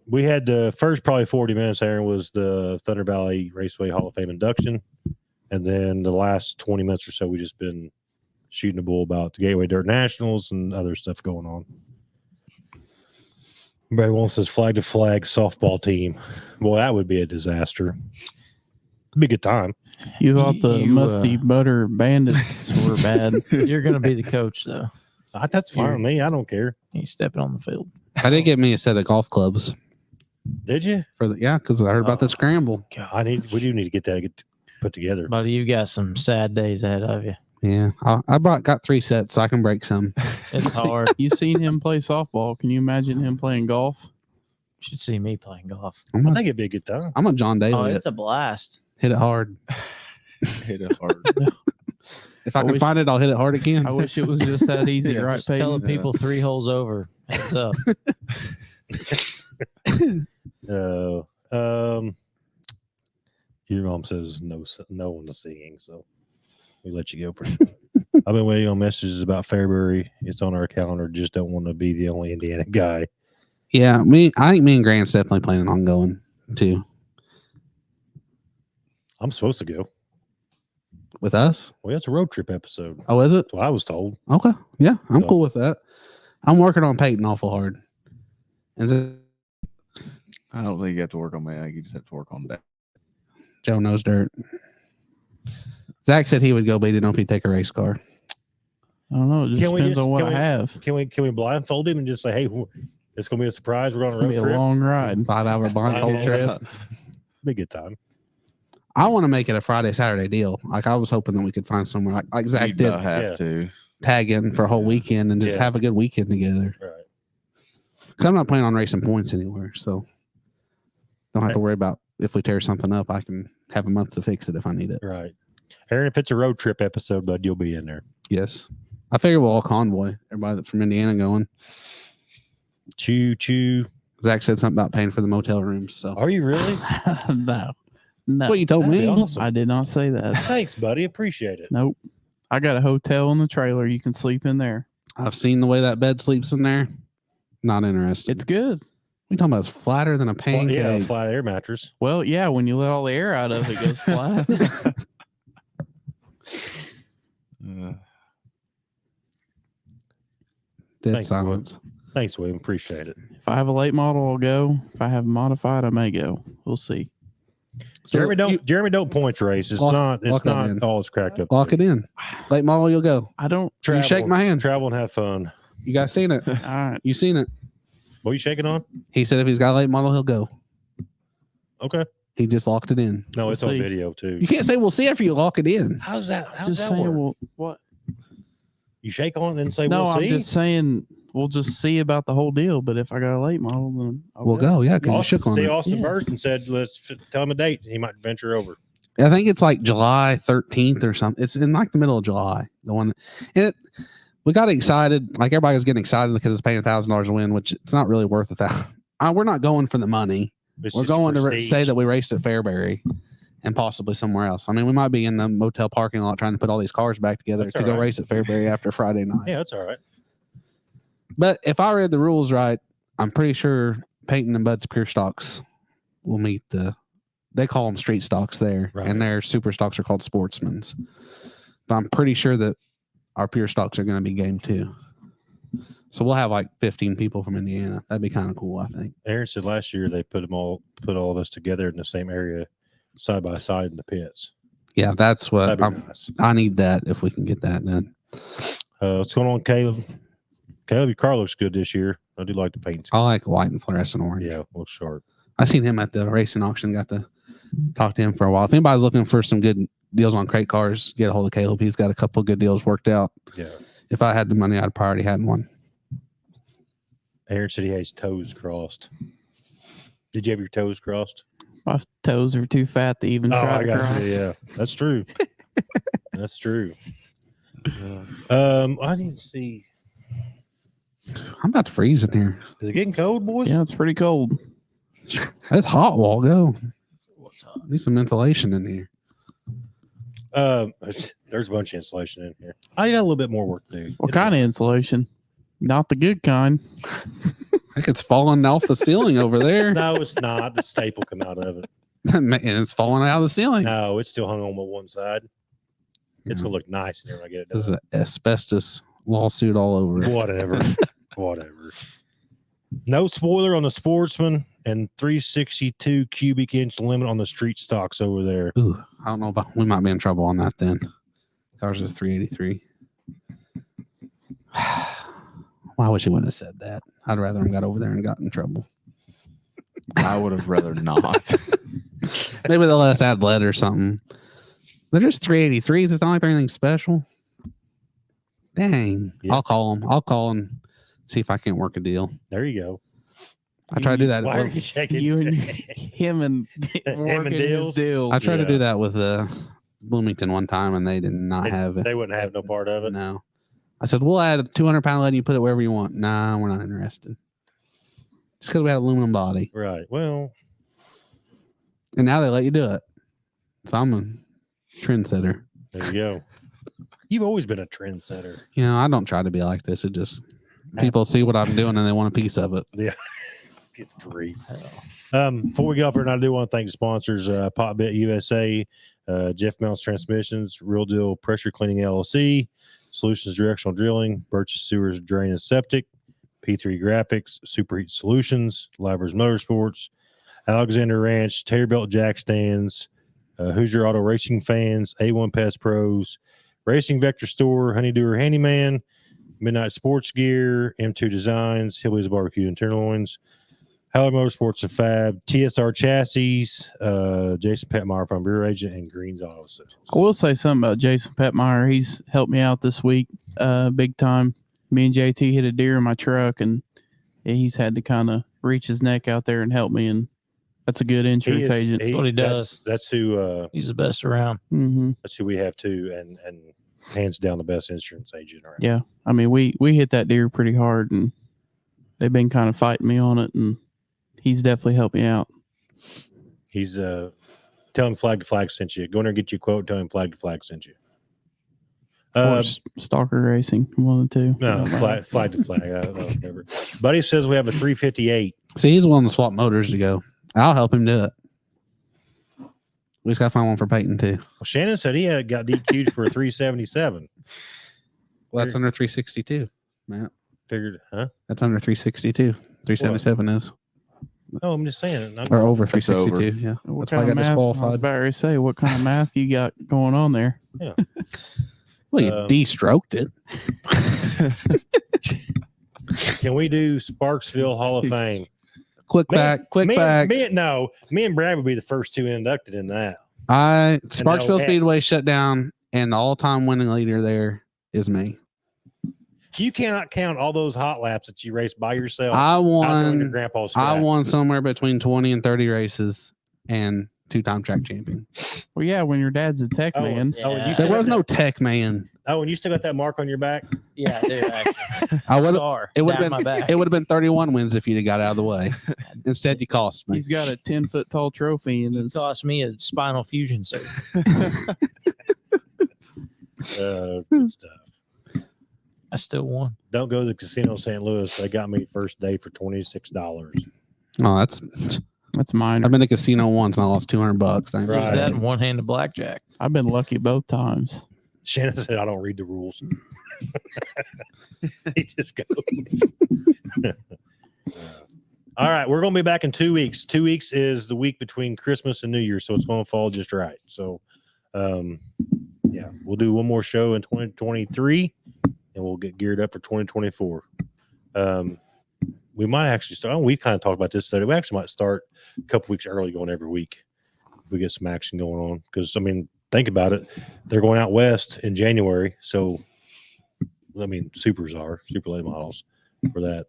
We had the first probably 40 minutes, Aaron, was the Thunder Valley Raceway Hall of Fame induction. And then the last 20 minutes or so, we just been shooting the bull about the Gateway Dirt Nationals and other stuff going on. Everybody wants this flag to flag softball team. Well, that would be a disaster. It'd be a good time. You thought the You, musty butter bandits were bad. You're going to be the coach, though. That's fine with me. I don't care. He's stepping on the field. I did get me a set of golf clubs Did you? for because I heard about the scramble. We do need to get that put together. Buddy, you got some sad days ahead of you. Yeah, I got 3 sets, so I can break some. It's hard. You seen him play softball? Can you imagine him playing golf? You should see me playing golf. I think it'd be a good time. I'm a John Oh, Daly. it's a blast. Hit it hard. Hit it hard. If I I can wish- find it, I'll hit it hard again. I wish it was just that easy, right, Just telling Peyton? people 3 holes over. Heads up. Your mom says no one is singing, so we let you go for. I've been waiting on messages about Fairbury. It's on our calendar. Just don't want to be the only Indiana guy. Yeah, I think me and Grant's definitely planning on going too. I'm supposed to go. With us? Well, it's a road trip episode. Oh, is it? That's what I was told. Okay. Yeah, I'm So- cool with that. I'm working on Peyton awful hard. And then I don't think you have to work on me. I think you just have to work on that. Joe knows dirt. Zach said he would go, but he didn't know if he'd take a race car. I don't know. It just Can we depends just- on what can I we- have. Can we blindfold him and just say, hey, it's gonna be a surprise. We're on It's a gonna road be a trip. long ride. 5-hour blindfold trip. Be a good time. I want to make it a Friday, Saturday deal. Like I was hoping that we could find somewhere like Zach You did, don't have Yeah. to. tag in for a whole weekend and just Yeah. have a good weekend together. Right. Because I'm not planning on racing points anywhere, so don't have to worry about if we tear something up. I can have a month to fix it if I need it. Right. Aaron, if it's a road trip episode, bud, you'll be in there. Yes, I figure we'll all convoy everybody that's from Indiana going. Choo choo. Zach said something about paying for the motel rooms. So Are you really? No. what you told That'd be me? awesome. I did not say that. Thanks, buddy. Appreciate it. Nope. I got a hotel in the trailer. You can sleep in there. I've seen the way that bed sleeps in there. Not interested. It's good. We talking about it's flatter than a pancake. Yeah, flat air mattress. Well, yeah, when you let all the air out of it, it goes flat. Dead Thanks, silence. Thanks, William. Appreciate it. If I have a late model, I'll go. If I have a modified, I may go. We'll see. So Jeremy don't point race. It's Lock that not in. all it's cracked up. lock it in. Late model, you'll go. I don't. Travel, You shake my hand. Travel and have fun. You guys seen it? All right. You seen it? What are you shaking on? He said if he's got a late model, he'll go. Okay. He just locked it in. No, We'll it's on see. video too. You can't say we'll see after you lock it in. How's that? How's Just that saying. work? Well, what? You shake on it and then say No, we'll I'm see. just saying we'll just see about the whole deal. But if I got a late model, then I'll We'll go. Yeah, because you Austin, shook on see it. Austin Yes. Burke and said, "Let's tell him a date." He might venture over. I think it's like July 13th or something. It's in like the middle of July. The one, and we got excited. Like everybody was getting excited because it's paying $1,000 a win, which it's not really worth $1,000. We're not going for the money. It's We're just going to prestige. say that we raced at Fairbury and possibly somewhere else. I mean, we might be in the motel parking lot trying to put all these cars back together That's to all go right. race at Fairbury after Friday night. Yeah, that's all right. But if I read the rules right, I'm pretty sure Peyton and Bud's pure stocks will meet they call them street stocks there, Right. and their super stocks are called sportsmen's. But I'm pretty sure that our pure stocks are going to be game 2. So we'll have like 15 people from Indiana. That'd be kind of cool, I think. Aaron said last year they put all this together in the same area, side by side in the pits. Yeah, that's what That'd be nice. I need that if we can get that done. What's going on, Caleb? Caleb, your car looks good this year. I do like the paint. I like white and fluorescent orange. Yeah, looks sharp. I seen him at the racing auction. Got to talk to him for a while. If anybody's looking for some good deals on crate cars, get a hold of Caleb. He's got a couple of good deals worked out. Yeah. If I had the money, I'd probably already had one. Aaron said he has toes crossed. Did you have your toes crossed? My toes are too fat to even try I to got cross. you. Yeah, that's true. That's true. I need to see. I'm about to freeze in here. Is it getting cold, boys? Yeah, it's pretty cold. It's hot. Wall go. What's up? Need some insulation in here. There's a bunch of insulation in here. I got a little bit more work to do. What kind of insulation? Not the good kind. I think it's falling off the ceiling over there. No, it's not. The staple come out of it. And it's falling out of the ceiling. No, it's still hung on one side. It's gonna look nice in there when I get it This is done. an asbestos lawsuit all over it. Whatever. Whatever. No spoiler on the Sportsman and 362 cubic inch limit on the street stocks over there. Ooh, I don't know about. We might be in trouble on that then. Ours is 383. Why wish you wouldn't have said that? I'd rather him got over there and got in trouble. I would have rather not. Maybe they'll let us add lead or something. They're just 383s. It's not like they're anything special. Dang. Yeah. I'll call them. I'll call and see if I can't work a deal. There you go. I try to do that. Why are you shaking? You and him and working his deals? deals. I try to Yeah. do that with Bloomington one time, and they did not have it. They wouldn't have no part of it. No. I said, we'll add a 200-pound lead and you put it wherever you want. Nah, we're not interested. Just because we had aluminum body. Right. Well, And now they let you do it. So I'm a trendsetter. there you go. You've always been a trendsetter. You know, I don't try to be like this. It just, people see what I'm doing and they want a piece of it. Good grief. Before we get off here, and I do want to thank the sponsors, Potbit USA, Jeff Mounts Transmissions, Real Deal Pressure Cleaning LLC, Solutions Directional Drilling, Birch's Sewers Drain and Septic, P3 Graphics, Superheat Solutions, Livers Motorsports, Alexander Ranch, Taylorbuilt Jack Stands, Hoosier Auto Racing Fans, A1 Pest Pros, Racing Vector Store, Honeydewer Handyman, Midnight Sports Gear, M2 Designs, Hillbillies Barbecue and Tenderloins, Howler Motorsports and Fab, TSR Chassis, Jason Petmeyer from Bureau Agent, and Greens Auto Systems. I will say something about Jason Petmeyer. He's helped me out this week big time. Me and JT hit a deer in my truck, and he's had to kind of reach his neck out there and help me, and that's a good insurance agent. That's what he does. That's who He's the best around. that's who we have too, and hands down the best insurance agent around. Yeah. I mean, we hit that deer pretty hard, and they've been kind of fighting me on it, and he's definitely helped me out. He's tell him Flag to Flag sent you. Go in there and get you a quote. Tell him Flag to Flag sent you. Or Stalker Racing, one of the two. No, flag to Flag. I don't know, whatever. Buddy says we have a 358. See, he's willing to swap motors to go. I'll help him do it. We just got to find one for Peyton, too. Well, Shannon said he had got DQ'd for a 377. Well, that's under 362, Matt. Figured, huh? That's under 362. 377 is. No, I'm just saying. Or over That's 362, yeah. What That's why I got math? I was disqualified. about to say, what kind of math you got going on there? Well, you de-stroked it. Can we do Sparksville Hall of Fame? Quick fact. Me and Brad would be the first two inducted in that. Sparksville X. Speedway shut down, and the all-time winning leader there is me. You cannot count all those hot laps that you raced by yourself. I out there on your won. grandpa's I track. won somewhere between 20 and 30 races, and 2-time track champion. Well, yeah, when your dad's a tech man. Oh, and you Yeah. still There was got no tech man. Oh, and you still got that mark on your back? Yeah, I do actually. I would. Scar It would down have my been. back. It would have been 31 wins if you'd have got out of the way. Instead, you cost me. He's got a 10-foot tall trophy in It his. cost me a spinal fusion surgery. Good stuff. I still won. Don't go to the casino St. Louis. They got me first day for $26. Oh, that's. That's minor. I've been to a casino once and I lost $200. Use Right. that in one-handed blackjack. I've been lucky both times. Shannon said, I don't read the rules. He just goes. All right. We're going to be back in 2 weeks. 2 weeks is the week between Christmas and New Year. So it's going to fall just right. So, yeah, we'll do one more show in 2023 and we'll get geared up for 2024. We might actually start. We kind of talked about this today. We actually might start a couple weeks early, going every week if we get some action going on. Because I mean, think about it. They're going out west in January, so I mean, super late models for that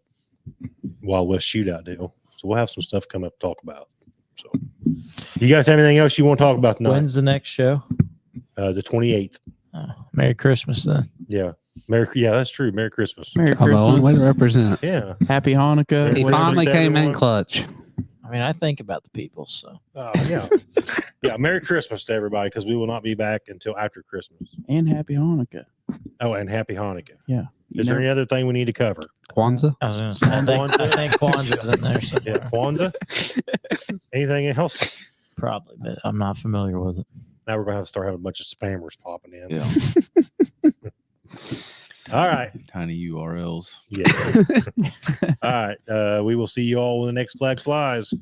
Wild West shootout deal. So we'll have some stuff come up to talk about. So, you guys have anything else you want to talk about tonight? When's the next show? The 28th. Oh, Merry Christmas then. Yeah, yeah, that's true. Merry Christmas. Merry I'm the only way to Christmas. represent. Yeah. Happy Hanukkah. He Christmas finally to came in everyone. clutch. I mean, I think about the people, so Yeah. Yeah. Merry Christmas to everybody, because we will not be back until after Christmas. And happy Hanukkah. Oh, and happy Hanukkah. Yeah. Is there any other thing we need to cover? Kwanzaa. I was going to say, I think Kwanzaa's in there somewhere. Yeah, Kwanzaa. Anything else? Probably, but I'm not familiar with it. Now we're gonna have to start having a bunch of spammers popping in. Yeah. All right. Tiny URLs. Yeah. All right. We will see you all when the next flag flies.